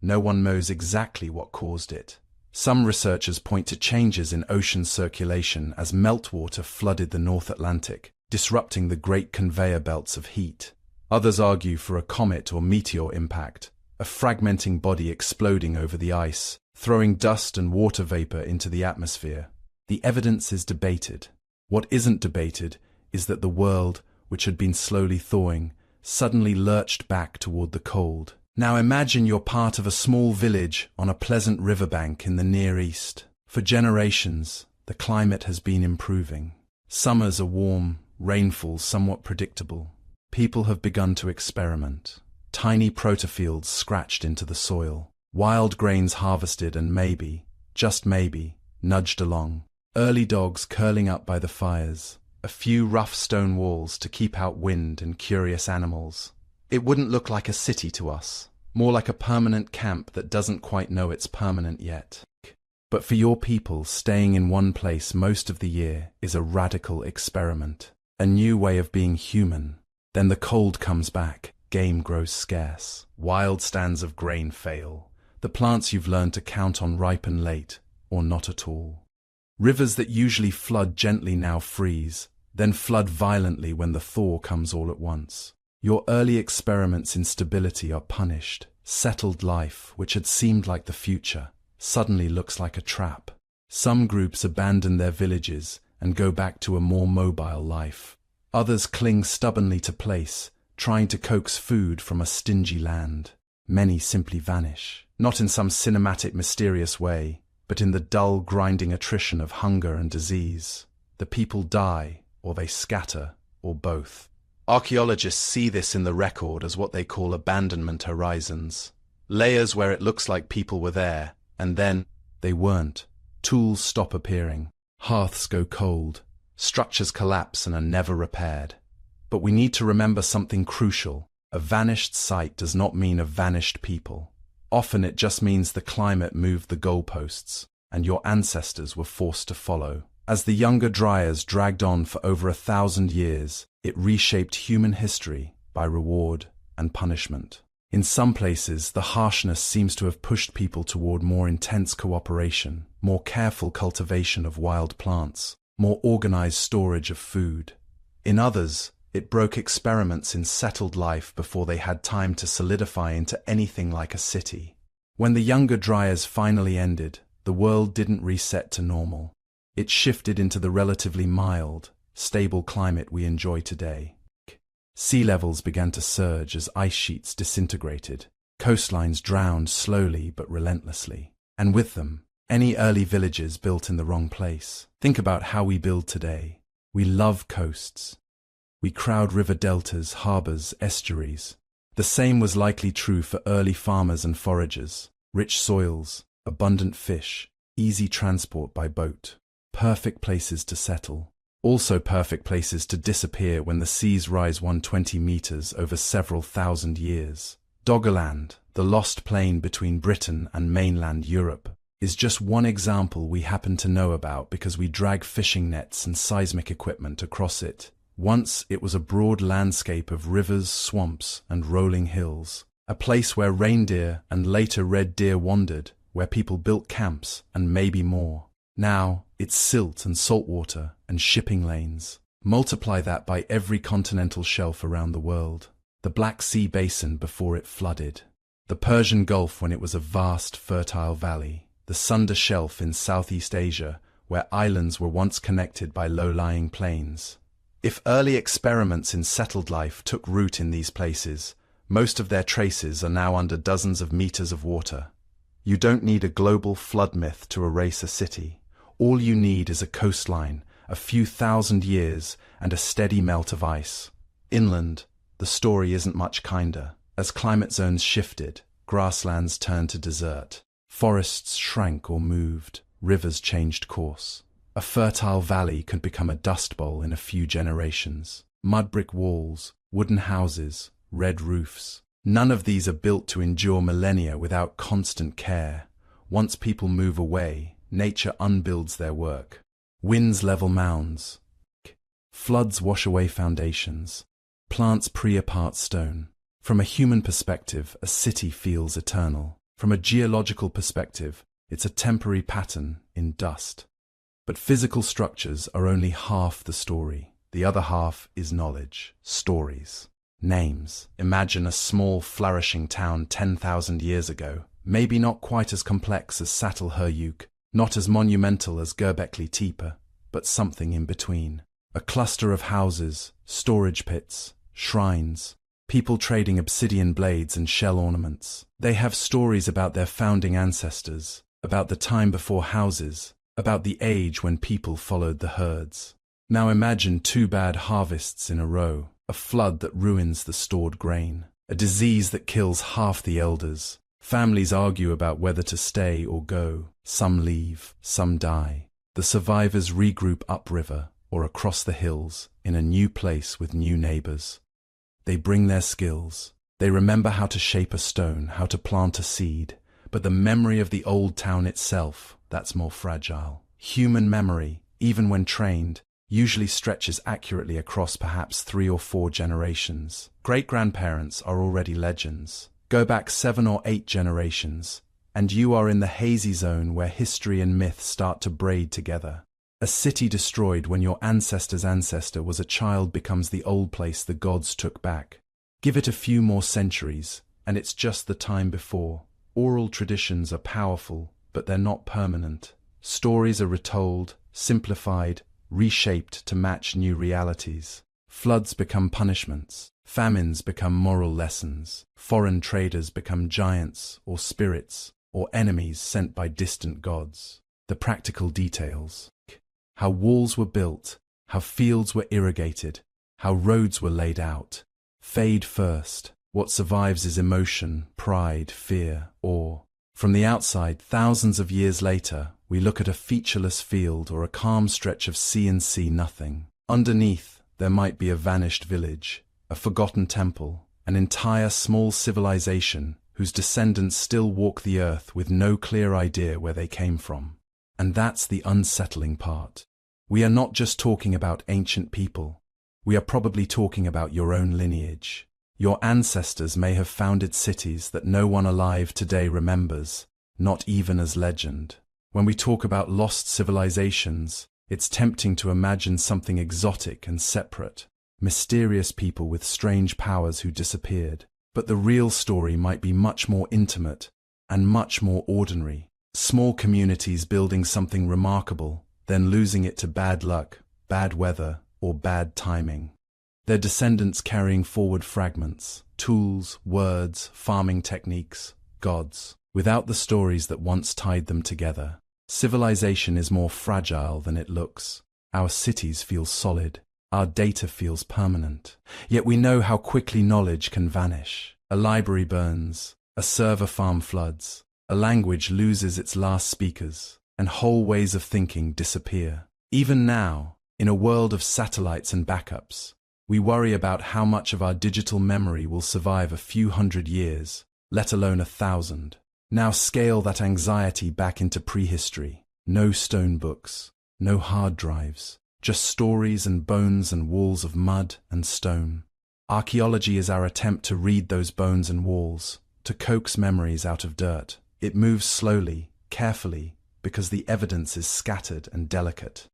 No one knows exactly what caused it. Some researchers point to changes in ocean circulation as meltwater flooded the North Atlantic, disrupting the great conveyor belts of heat. Others argue for a comet or meteor impact, a fragmenting body exploding over the ice, throwing dust and water vapor into the atmosphere. The evidence is debated. What isn't debated is that the world, which had been slowly thawing, suddenly lurched back toward the cold. Now imagine you're part of a small village on a pleasant riverbank in the Near East. For generations, the climate has been improving. Summers are warm, rainfall somewhat predictable. People have begun to experiment. Tiny protofields scratched into the soil. Wild grains harvested and maybe, just maybe, nudged along. Early dogs curling up by the fires. A few rough stone walls to keep out wind and curious animals. It wouldn't look like a city to us, more like a permanent camp that doesn't quite know it's permanent yet. But for your people, staying in one place most of the year is a radical experiment, a new way of being human. Then the cold comes back, game grows scarce, wild stands of grain fail. The plants you've learned to count on ripen late, or not at all. Rivers that usually flood gently now freeze, then flood violently when the thaw comes all at once. Your early experiments in stability are punished. Settled life, which had seemed like the future, suddenly looks like a trap. Some groups abandon their villages and go back to a more mobile life. Others cling stubbornly to place, trying to coax food from a stingy land. Many simply vanish, not in some cinematic, mysterious way, but in the dull, grinding attrition of hunger and disease. The people die, or they scatter, or both. Archaeologists see this in the record as what they call abandonment horizons. Layers where it looks like people were there, and then they weren't. Tools stop appearing. Hearths go cold. Structures collapse and are never repaired. But we need to remember something crucial. A vanished site does not mean a vanished people. Often it just means the climate moved the goalposts, and your ancestors were forced to follow. As the Younger Dryas dragged on for over 1,000 years, it reshaped human history by reward and punishment. In some places, the harshness seems to have pushed people toward more intense cooperation, more careful cultivation of wild plants, more organized storage of food. In others, it broke experiments in settled life before they had time to solidify into anything like a city. When the Younger Dryas finally ended, the world didn't reset to normal. It shifted into the relatively mild, stable climate we enjoy today. Sea levels began to surge as ice sheets disintegrated. Coastlines drowned slowly but relentlessly. And with them, any early villages built in the wrong place. Think about how we build today. We love coasts. We crowd river deltas, harbors, estuaries. The same was likely true for early farmers and foragers. Rich soils, abundant fish, easy transport by boat. Perfect places to settle. Also perfect places to disappear when the seas rise 120 meters over several thousand years. Doggerland, the lost plain between Britain and mainland Europe, is just one example we happen to know about because we drag fishing nets and seismic equipment across it. Once it was a broad landscape of rivers, swamps, and rolling hills, a place where reindeer and later red deer wandered, where people built camps and maybe more. Now, it's silt and saltwater and shipping lanes. Multiply that by every continental shelf around the world. The Black Sea basin before it flooded. The Persian Gulf when it was a vast, fertile valley. The Sunda Shelf in Southeast Asia, where islands were once connected by low-lying plains. If early experiments in settled life took root in these places, most of their traces are now under dozens of meters of water. You don't need a global flood myth to erase a city. All you need is a coastline, a few thousand years, and a steady melt of ice. Inland, the story isn't much kinder. As climate zones shifted, grasslands turned to desert. Forests shrank or moved, rivers changed course. A fertile valley could become a dust bowl in a few generations. Mud brick walls, wooden houses, red roofs. None of these are built to endure millennia without constant care. Once people move away, nature unbuilds their work. Winds level mounds. Floods wash away foundations. Plants pre-apart stone. From a human perspective, a city feels eternal. From a geological perspective, it's a temporary pattern in dust. But physical structures are only half the story. The other half is knowledge, stories, names. Imagine a small, flourishing town 10,000 years ago, maybe not quite as complex as Sattelhurjuk, not as monumental as Göbekli Tepe, but something in between. A cluster of houses, storage pits, shrines, people trading obsidian blades and shell ornaments. They have stories about their founding ancestors, about the time before houses, about the age when people followed the herds. Now imagine 2 bad harvests in a row, a flood that ruins the stored grain, a disease that kills half the elders. Families argue about whether to stay or go. Some leave, some die. The survivors regroup upriver or across the hills in a new place with new neighbors. They bring their skills. They remember how to shape a stone, how to plant a seed. But the memory of the old town itself, that's more fragile. Human memory, even when trained, usually stretches accurately across perhaps 3 or 4 generations. Great-grandparents are already legends. Go back 7 or 8 generations, and you are in the hazy zone where history and myth start to braid together. A city destroyed when your ancestor's ancestor was a child becomes the old place the gods took back. Give it a few more centuries, and it's just the time before. Oral traditions are powerful, but they're not permanent. Stories are retold, simplified, reshaped to match new realities. Floods become punishments. Famines become moral lessons. Foreign traders become giants or spirits. or enemies sent by distant gods. The practical details. How walls were built, how fields were irrigated, how roads were laid out. Fade first. What survives is emotion, pride, fear, awe. From the outside, thousands of years later, we look at a featureless field or a calm stretch of sea and see nothing. Underneath, there might be a vanished village, a forgotten temple, an entire small civilization whose descendants still walk the earth with no clear idea where they came from. And that's the unsettling part. We are not just talking about ancient people. We are probably talking about your own lineage. Your ancestors may have founded cities that no one alive today remembers, not even as legend. When we talk about lost civilizations, it's tempting to imagine something exotic and separate, mysterious people with strange powers who disappeared. But the real story might be much more intimate and much more ordinary. Small communities building something remarkable, then losing it to bad luck, bad weather, or bad timing. Their descendants carrying forward fragments, tools, words, farming techniques, gods, without the stories that once tied them together. Civilization is more fragile than it looks. Our cities feel solid. Our data feels permanent. Yet we know how quickly knowledge can vanish. A library burns, a server farm floods, a language loses its last speakers, and whole ways of thinking disappear. Even now, in a world of satellites and backups, we worry about how much of our digital memory will survive a few hundred years, let alone 1,000. Now scale that anxiety back into prehistory. No stone books, no hard drives, just stories and bones and walls of mud and stone. Archaeology is our attempt to read those bones and walls, to coax memories out of dirt. It moves slowly, carefully, because the evidence is scattered and delicate.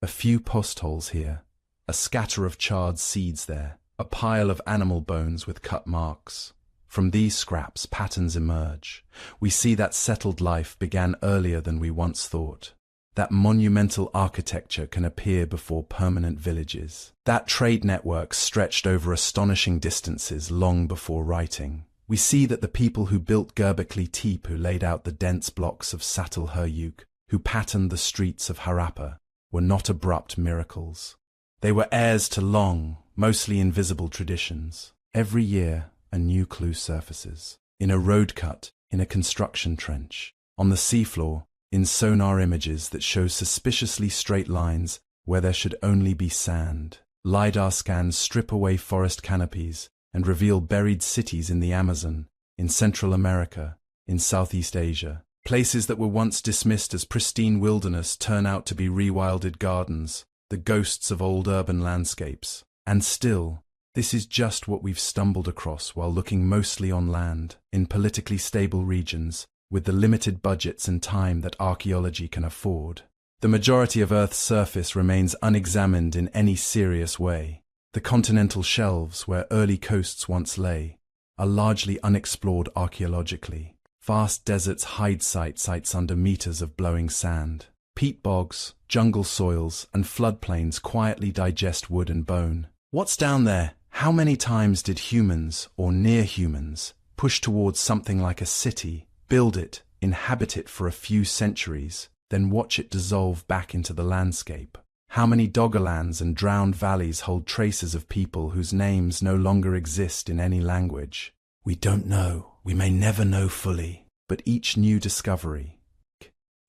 A few post holes here, a scatter of charred seeds there, a pile of animal bones with cut marks. From these scraps, patterns emerge. We see that settled life began earlier than we once thought. That monumental architecture can appear before permanent villages. That trade network stretched over astonishing distances long before writing. We see that the people who built Göbekli Tepe, who laid out the dense blocks of Çatalhöyük, who patterned the streets of Harappa, were not abrupt miracles. They were heirs to long, mostly invisible traditions. Every year, a new clue surfaces. In a road cut, in a construction trench, on the seafloor, in sonar images that show suspiciously straight lines where there should only be sand. LiDAR scans strip away forest canopies and reveal buried cities in the Amazon, in Central America, in Southeast Asia. Places that were once dismissed as pristine wilderness turn out to be rewilded gardens, the ghosts of old urban landscapes. And still, this is just what we've stumbled across while looking mostly on land, in politically stable regions, with the limited budgets and time that archaeology can afford. The majority of Earth's surface remains unexamined in any serious way. The continental shelves, where early coasts once lay, are largely unexplored archaeologically. Vast deserts hide sites under meters of blowing sand. Peat bogs, jungle soils, and floodplains quietly digest wood and bone. What's down there? How many times did humans, or near humans, push towards something like a city, build it, inhabit it for a few centuries, then watch it dissolve back into the landscape? How many doggerlands and drowned valleys hold traces of people whose names no longer exist in any language? We don't know. We may never know fully. But each new discovery,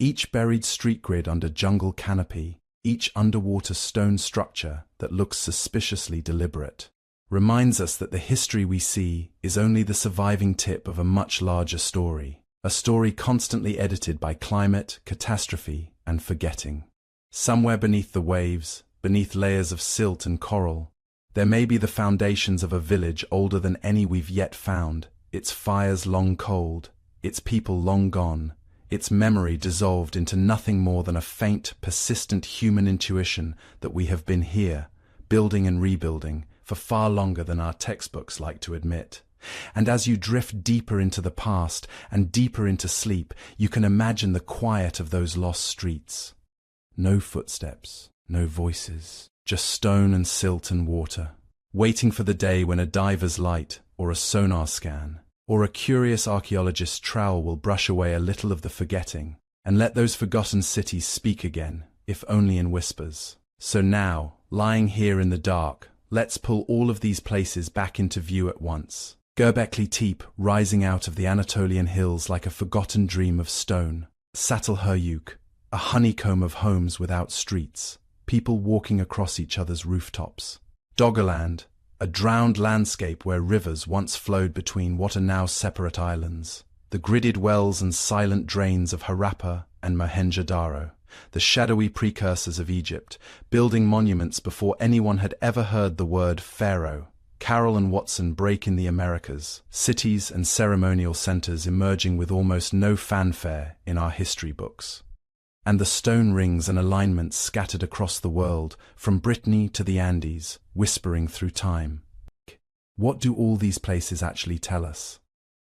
each buried street grid under jungle canopy, each underwater stone structure that looks suspiciously deliberate, reminds us that the history we see is only the surviving tip of a much larger story, a story constantly edited by climate, catastrophe, and forgetting. Somewhere beneath the waves, beneath layers of silt and coral, there may be the foundations of a village older than any we've yet found, its fires long cold, its people long gone, its memory dissolved into nothing more than a faint, persistent human intuition that we have been here, building and rebuilding, for far longer than our textbooks like to admit. And as you drift deeper into the past and deeper into sleep, you can imagine the quiet of those lost streets. No footsteps, no voices, just stone and silt and water, waiting for the day when a diver's light, or a sonar scan, or a curious archaeologist's trowel will brush away a little of the forgetting, and let those forgotten cities speak again, if only in whispers. So now, lying here in the dark, let's pull all of these places back into view at once. Göbekli Tepe rising out of the Anatolian hills like a forgotten dream of stone. Çatalhöyük, a honeycomb of homes without streets, people walking across each other's rooftops. Doggerland, a drowned landscape where rivers once flowed between what are now separate islands. The gridded wells and silent drains of Harappa and Mohenjo-Daro, the shadowy precursors of Egypt, building monuments before anyone had ever heard the word pharaoh. Carroll and Watson break in the Americas, cities and ceremonial centers emerging with almost no fanfare in our history books. And the stone rings and alignments scattered across the world, from Brittany to the Andes, whispering through time. What do all these places actually tell us?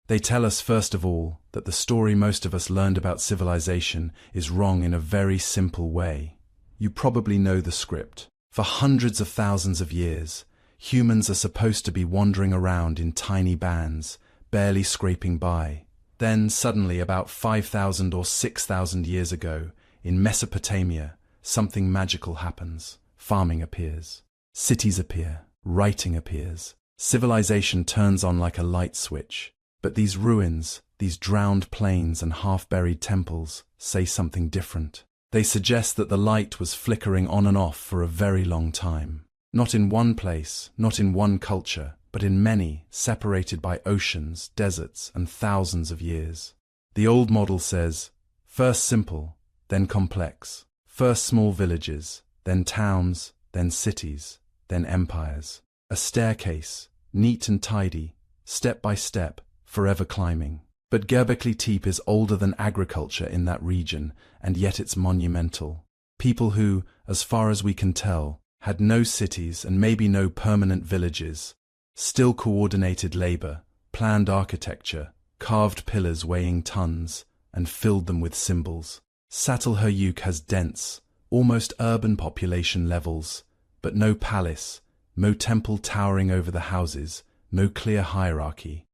They tell us, first of all, that the story most of us learned about civilization is wrong in a very simple way. You probably know the script. For hundreds of thousands of years, humans are supposed to be wandering around in tiny bands, barely scraping by. Then, suddenly, about 5,000 or 6,000 years ago, in Mesopotamia, something magical happens. Farming appears. Cities appear. Writing appears. Civilization turns on like a light switch. But these ruins, these drowned plains and half-buried temples, say something different. They suggest that the light was flickering on and off for a very long time. Not in one place, not in one culture, but in many, separated by oceans, deserts, and thousands of years. The old model says, first simple, then complex. First small villages, then towns, then cities, then empires. A staircase, neat and tidy, step by step, forever climbing. But Göbekli Tepe is older than agriculture in that region, and yet it's monumental. People who, as far as we can tell, had no cities and maybe no permanent villages, still coordinated labor, planned architecture, carved pillars weighing tons, and filled them with symbols. Çatalhöyük has dense, almost urban population levels, but no palace, no temple towering over the houses, no clear hierarchy.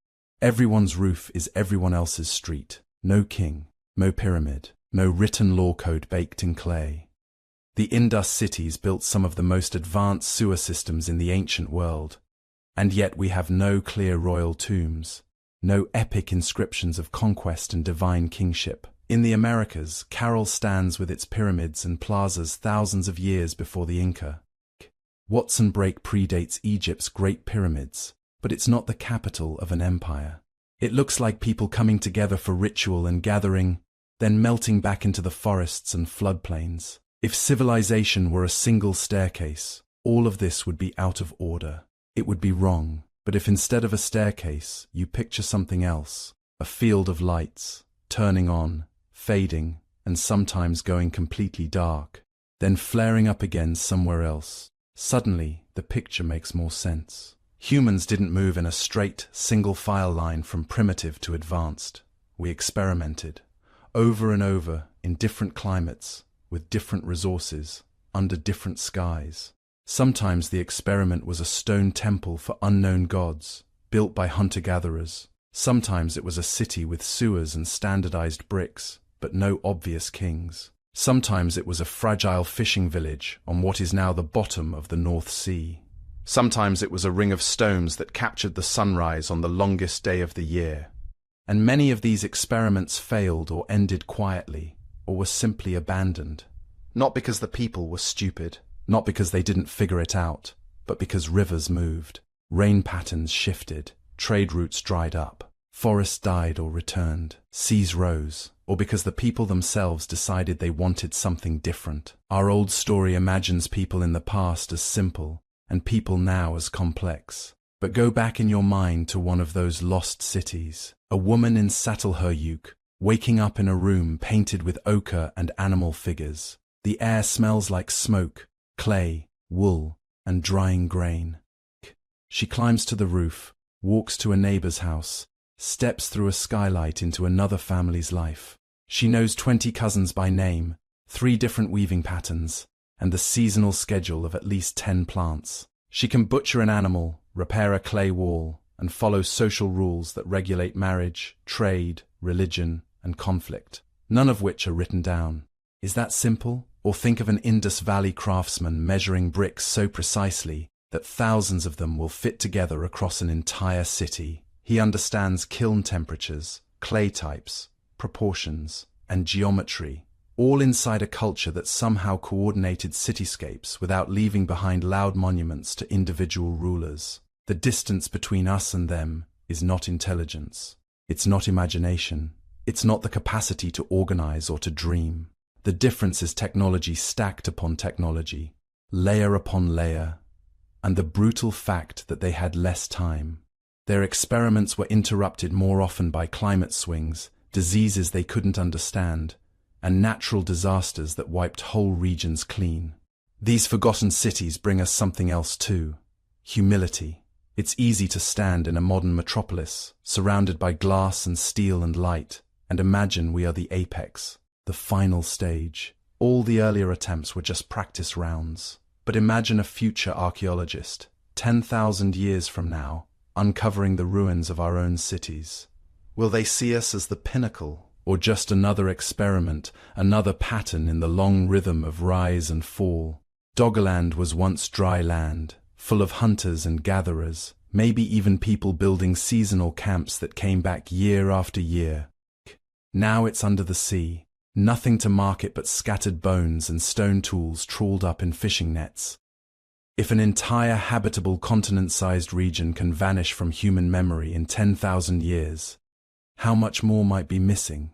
Everyone's roof is everyone else's street. No king, no pyramid, no written law code baked in clay. The Indus cities built some of the most advanced sewer systems in the ancient world, and yet we have no clear royal tombs, no epic inscriptions of conquest and divine kingship. In the Americas, Carroll stands with its pyramids and plazas thousands of years before the Inca. Watson Break predates Egypt's Great Pyramids, but it's not the capital of an empire. It looks like people coming together for ritual and gathering, then melting back into the forests and floodplains. If civilization were a single staircase, all of this would be out of order. It would be wrong. But if instead of a staircase, you picture something else, a field of lights, turning on, fading, and sometimes going completely dark, then flaring up again somewhere else, suddenly the picture makes more sense. Humans didn't move in a straight, single-file line from primitive to advanced. We experimented, over and over, in different climates, with different resources, under different skies. Sometimes the experiment was a stone temple for unknown gods, built by hunter-gatherers. Sometimes it was a city with sewers and standardized bricks, but no obvious kings. Sometimes it was a fragile fishing village on what is now the bottom of the North Sea. Sometimes it was a ring of stones that captured the sunrise on the longest day of the year. And many of these experiments failed or ended quietly, or were simply abandoned. Not because the people were stupid, not because they didn't figure it out, but because rivers moved, rain patterns shifted, trade routes dried up, forests died or returned, seas rose, or because the people themselves decided they wanted something different. Our old story imagines people in the past as simple, and people now as complex. But go back in your mind to one of those lost cities. A woman in Çatalhöyük, waking up in a room painted with ochre and animal figures. The air smells like smoke, clay, wool, and drying grain. She climbs to the roof, walks to a neighbor's house, steps through a skylight into another family's life. She knows 20 cousins by name, 3 different weaving patterns, and the seasonal schedule of at least 10 plants. She can butcher an animal, repair a clay wall, and follow social rules that regulate marriage, trade, religion, and conflict, none of which are written down. Is that simple? Or think of an Indus Valley craftsman measuring bricks so precisely that thousands of them will fit together across an entire city. He understands kiln temperatures, clay types, proportions, and geometry, all inside a culture that somehow coordinated cityscapes without leaving behind loud monuments to individual rulers. The distance between us and them is not intelligence. It's not imagination. It's not the capacity to organize or to dream. The difference is technology stacked upon technology, layer upon layer, and the brutal fact that they had less time. Their experiments were interrupted more often by climate swings, diseases they couldn't understand, and natural disasters that wiped whole regions clean. These forgotten cities bring us something else too: humility. It's easy to stand in a modern metropolis, surrounded by glass and steel and light, and imagine we are the apex, the final stage. All the earlier attempts were just practice rounds. But imagine a future archaeologist, 10,000 years from now, uncovering the ruins of our own cities. Will they see us as the pinnacle, or just another experiment, another pattern in the long rhythm of rise and fall? Doggerland was once dry land, full of hunters and gatherers, maybe even people building seasonal camps that came back year after year. Now it's under the sea. Nothing to mark it but scattered bones and stone tools trawled up in fishing nets. If an entire habitable continent-sized region can vanish from human memory in 10,000 years, how much more might be missing?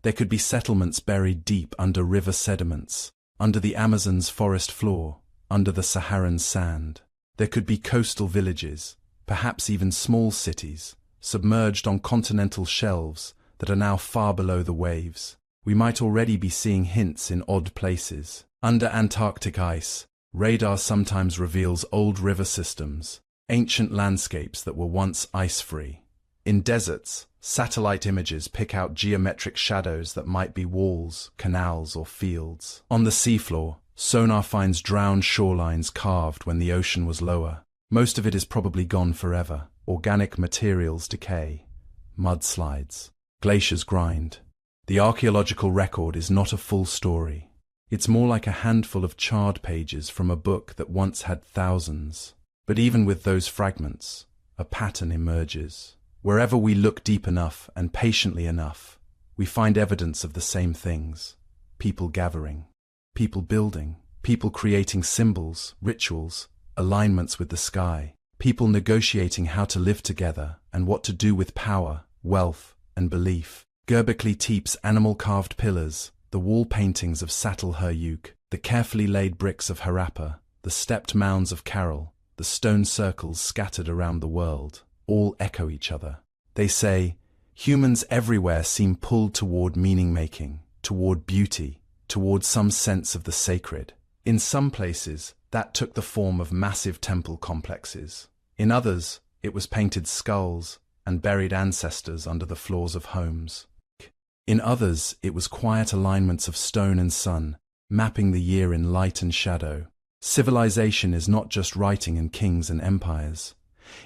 There could be settlements buried deep under river sediments, under the Amazon's forest floor, under the Saharan sand. There could be coastal villages, perhaps even small cities, submerged on continental shelves that are now far below the waves. We might already be seeing hints in odd places. Under Antarctic ice, radar sometimes reveals old river systems, ancient landscapes that were once ice-free. In deserts, satellite images pick out geometric shadows that might be walls, canals, or fields. On the seafloor, sonar finds drowned shorelines carved when the ocean was lower. Most of it is probably gone forever. Organic materials decay. Mudslides. Glaciers grind. The archaeological record is not a full story. It's more like a handful of charred pages from a book that once had thousands. But even with those fragments, a pattern emerges. Wherever we look deep enough and patiently enough, we find evidence of the same things. People gathering, people building, people creating symbols, rituals, alignments with the sky, people negotiating how to live together and what to do with power, wealth, and belief. Göbekli Tepe's animal-carved pillars, the wall paintings of Çatalhöyük, the carefully laid bricks of Harappa, the stepped mounds of Caral, the stone circles scattered around the world, all echo each other. They say, humans everywhere seem pulled toward meaning-making, toward beauty, toward some sense of the sacred. In some places, that took the form of massive temple complexes. In others, it was painted skulls and buried ancestors under the floors of homes. In others, it was quiet alignments of stone and sun, mapping the year in light and shadow. Civilization is not just writing in kings and empires.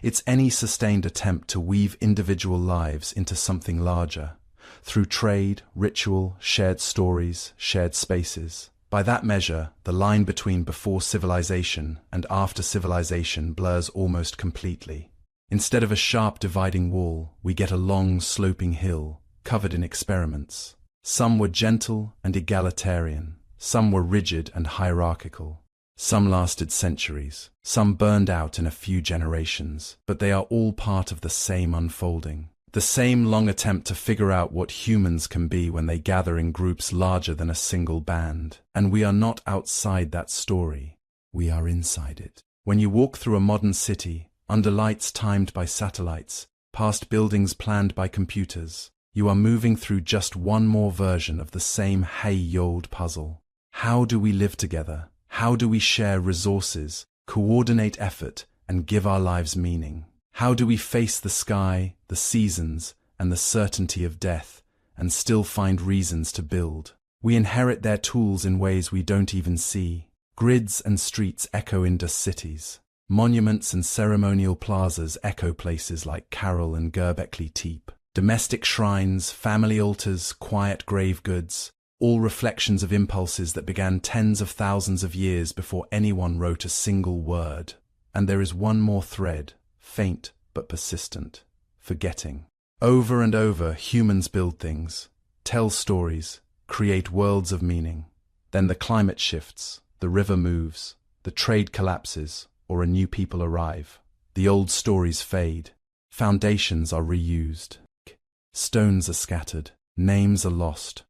It's any sustained attempt to weave individual lives into something larger, through trade, ritual, shared stories, shared spaces. By that measure, the line between before civilization and after civilization blurs almost completely. Instead of a sharp dividing wall, we get a long, sloping hill, covered in experiments. Some were gentle and egalitarian, some were rigid and hierarchical. Some lasted centuries, some burned out in a few generations, but they are all part of the same unfolding. The same long attempt to figure out what humans can be when they gather in groups larger than a single band. And we are not outside that story, we are inside it. When you walk through a modern city, under lights timed by satellites, past buildings planned by computers, you are moving through just one more version of the same hey-old puzzle. How do we live together? How do we share resources, coordinate effort, and give our lives meaning? How do we face the sky, the seasons, and the certainty of death, and still find reasons to build? We inherit their tools in ways we don't even see. Grids and streets echo Indus cities. Monuments and ceremonial plazas echo places like Carol and Göbekli Tepe. Domestic shrines, family altars, quiet grave goods, all reflections of impulses that began tens of thousands of years before anyone wrote a single word. And there is one more thread, faint but persistent: forgetting. Over and over, humans build things, tell stories, create worlds of meaning. Then the climate shifts, the river moves, the trade collapses, or a new people arrive. The old stories fade. Foundations are reused. Stones are scattered. Names are lost.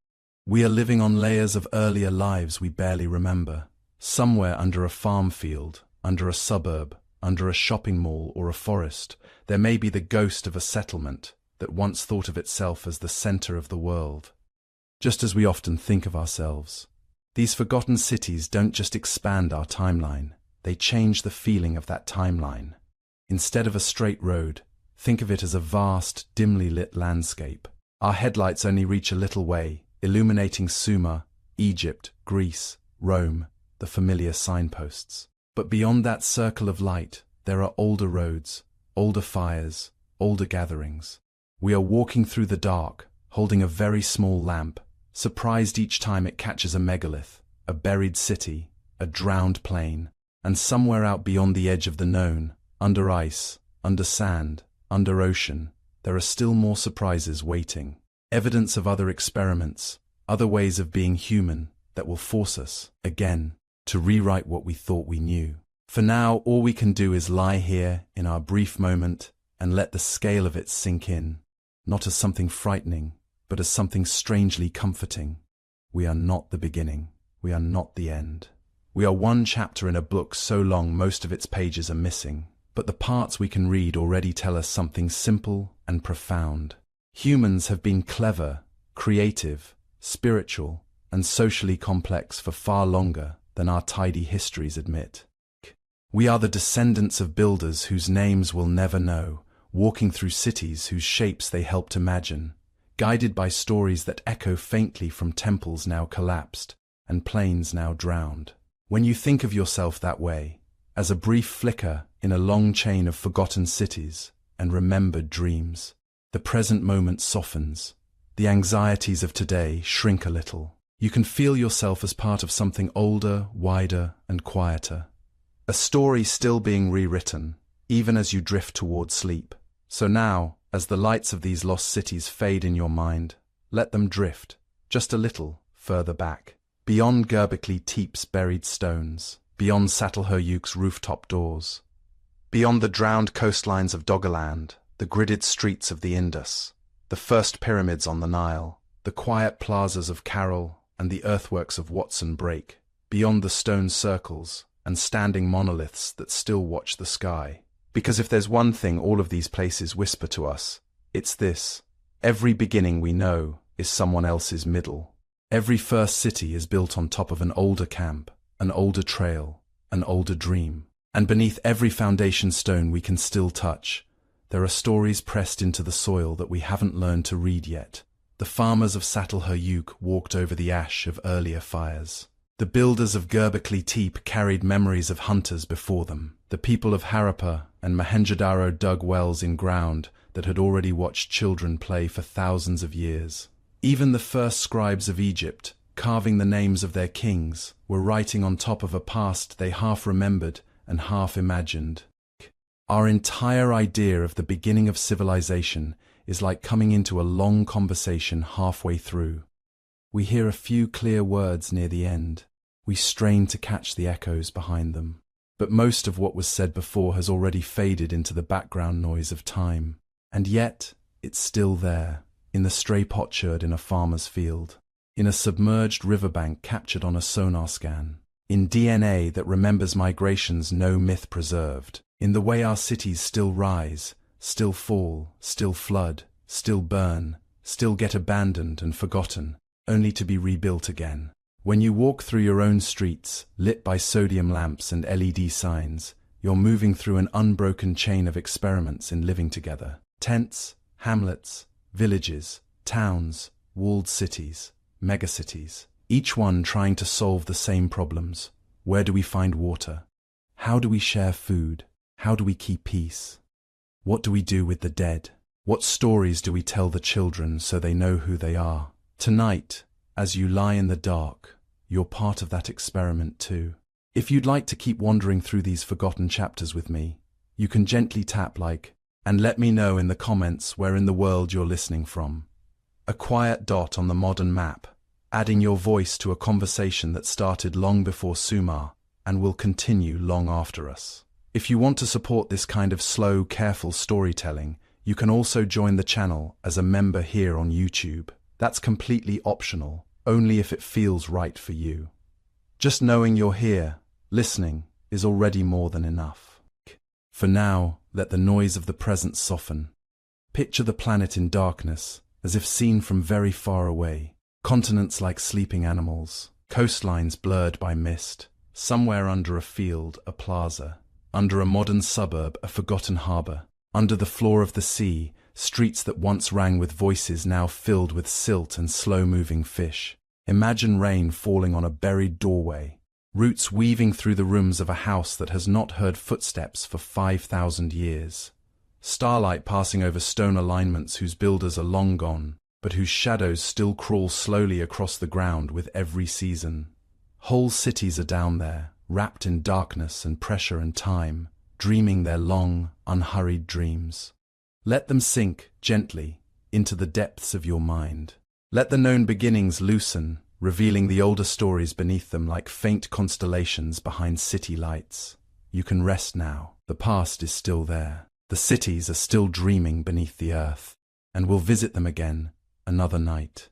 We are living on layers of earlier lives we barely remember. Somewhere under a farm field, under a suburb, under a shopping mall or a forest, there may be the ghost of a settlement that once thought of itself as the center of the world. Just as we often think of ourselves, these forgotten cities don't just expand our timeline, they change the feeling of that timeline. Instead of a straight road, think of it as a vast, dimly lit landscape. Our headlights only reach a little way, illuminating Sumer, Egypt, Greece, Rome, the familiar signposts. But beyond that circle of light, there are older roads, older fires, older gatherings. We are walking through the dark, holding a very small lamp, surprised each time it catches a megalith, a buried city, a drowned plain. And somewhere out beyond the edge of the known, under ice, under sand, under ocean, there are still more surprises waiting. Evidence of other experiments, other ways of being human that will force us, again, to rewrite what we thought we knew. For now, all we can do is lie here in our brief moment and let the scale of it sink in, not as something frightening, but as something strangely comforting. We are not the beginning. We are not the end. We are one chapter in a book so long most of its pages are missing, but the parts we can read already tell us something simple and profound. Humans have been clever, creative, spiritual, and socially complex for far longer than our tidy histories admit. We are the descendants of builders whose names we'll never know, walking through cities whose shapes they helped imagine, guided by stories that echo faintly from temples now collapsed and plains now drowned. When you think of yourself that way, as a brief flicker in a long chain of forgotten cities and remembered dreams, the present moment softens. The anxieties of today shrink a little. You can feel yourself as part of something older, wider, and quieter. A story still being rewritten, even as you drift toward sleep. So now, as the lights of these lost cities fade in your mind, let them drift, just a little, further back. Beyond Göbekli Tepe's buried stones, beyond Çatalhöyük's rooftop doors, beyond the drowned coastlines of Doggerland, the gridded streets of the Indus, the first pyramids on the Nile, the quiet plazas of Carol and the earthworks of Watson Break, beyond the stone circles and standing monoliths that still watch the sky. Because if there's one thing all of these places whisper to us, it's this: every beginning we know is someone else's middle. Every first city is built on top of an older camp, an older trail, an older dream. And beneath every foundation stone we can still touch, there are stories pressed into the soil that we haven't learned to read yet. The farmers of Çatalhöyük walked over the ash of earlier fires. The builders of Göbekli Tepe carried memories of hunters before them. The people of Harappa and Mohenjo-daro dug wells in ground that had already watched children play for thousands of years. Even the first scribes of Egypt, carving the names of their kings, were writing on top of a past they half remembered and half imagined. Our entire idea of the beginning of civilization is like coming into a long conversation halfway through. We hear a few clear words near the end. We strain to catch the echoes behind them. But most of what was said before has already faded into the background noise of time. And yet, it's still there, in the stray potsherd in a farmer's field, in a submerged riverbank captured on a sonar scan, in DNA that remembers migrations no myth preserved, in the way our cities still rise, still fall, still flood, still burn, still get abandoned and forgotten, only to be rebuilt again. When you walk through your own streets, lit by sodium lamps and LED signs, you're moving through an unbroken chain of experiments in living together. Tents, hamlets, villages, towns, walled cities, megacities, each one trying to solve the same problems. Where do we find water? How do we share food? How do we keep peace? What do we do with the dead? What stories do we tell the children so they know who they are? Tonight, as you lie in the dark, you're part of that experiment too. If you'd like to keep wandering through these forgotten chapters with me, you can gently tap like, and let me know in the comments where in the world you're listening from. A quiet dot on the modern map, adding your voice to a conversation that started long before Sumar and will continue long after us. If you want to support this kind of slow, careful storytelling, you can also join the channel as a member here on YouTube. That's completely optional, only if it feels right for you. Just knowing you're here, listening, is already more than enough. For now, let the noise of the present soften. Picture the planet in darkness, as if seen from very far away. Continents like sleeping animals, coastlines blurred by mist. Somewhere under a field, a plaza. Under a modern suburb, a forgotten harbour. Under the floor of the sea, streets that once rang with voices now filled with silt and slow-moving fish. Imagine rain falling on a buried doorway, roots weaving through the rooms of a house that has not heard footsteps for 5,000 years. Starlight passing over stone alignments whose builders are long gone, but whose shadows still crawl slowly across the ground with every season. Whole cities are down there, wrapped in darkness and pressure and time, dreaming their long, unhurried dreams. Let them sink, gently, into the depths of your mind. Let the known beginnings loosen, revealing the older stories beneath them like faint constellations behind city lights. You can rest now. The past is still there. The cities are still dreaming beneath the earth, and we'll visit them again another night.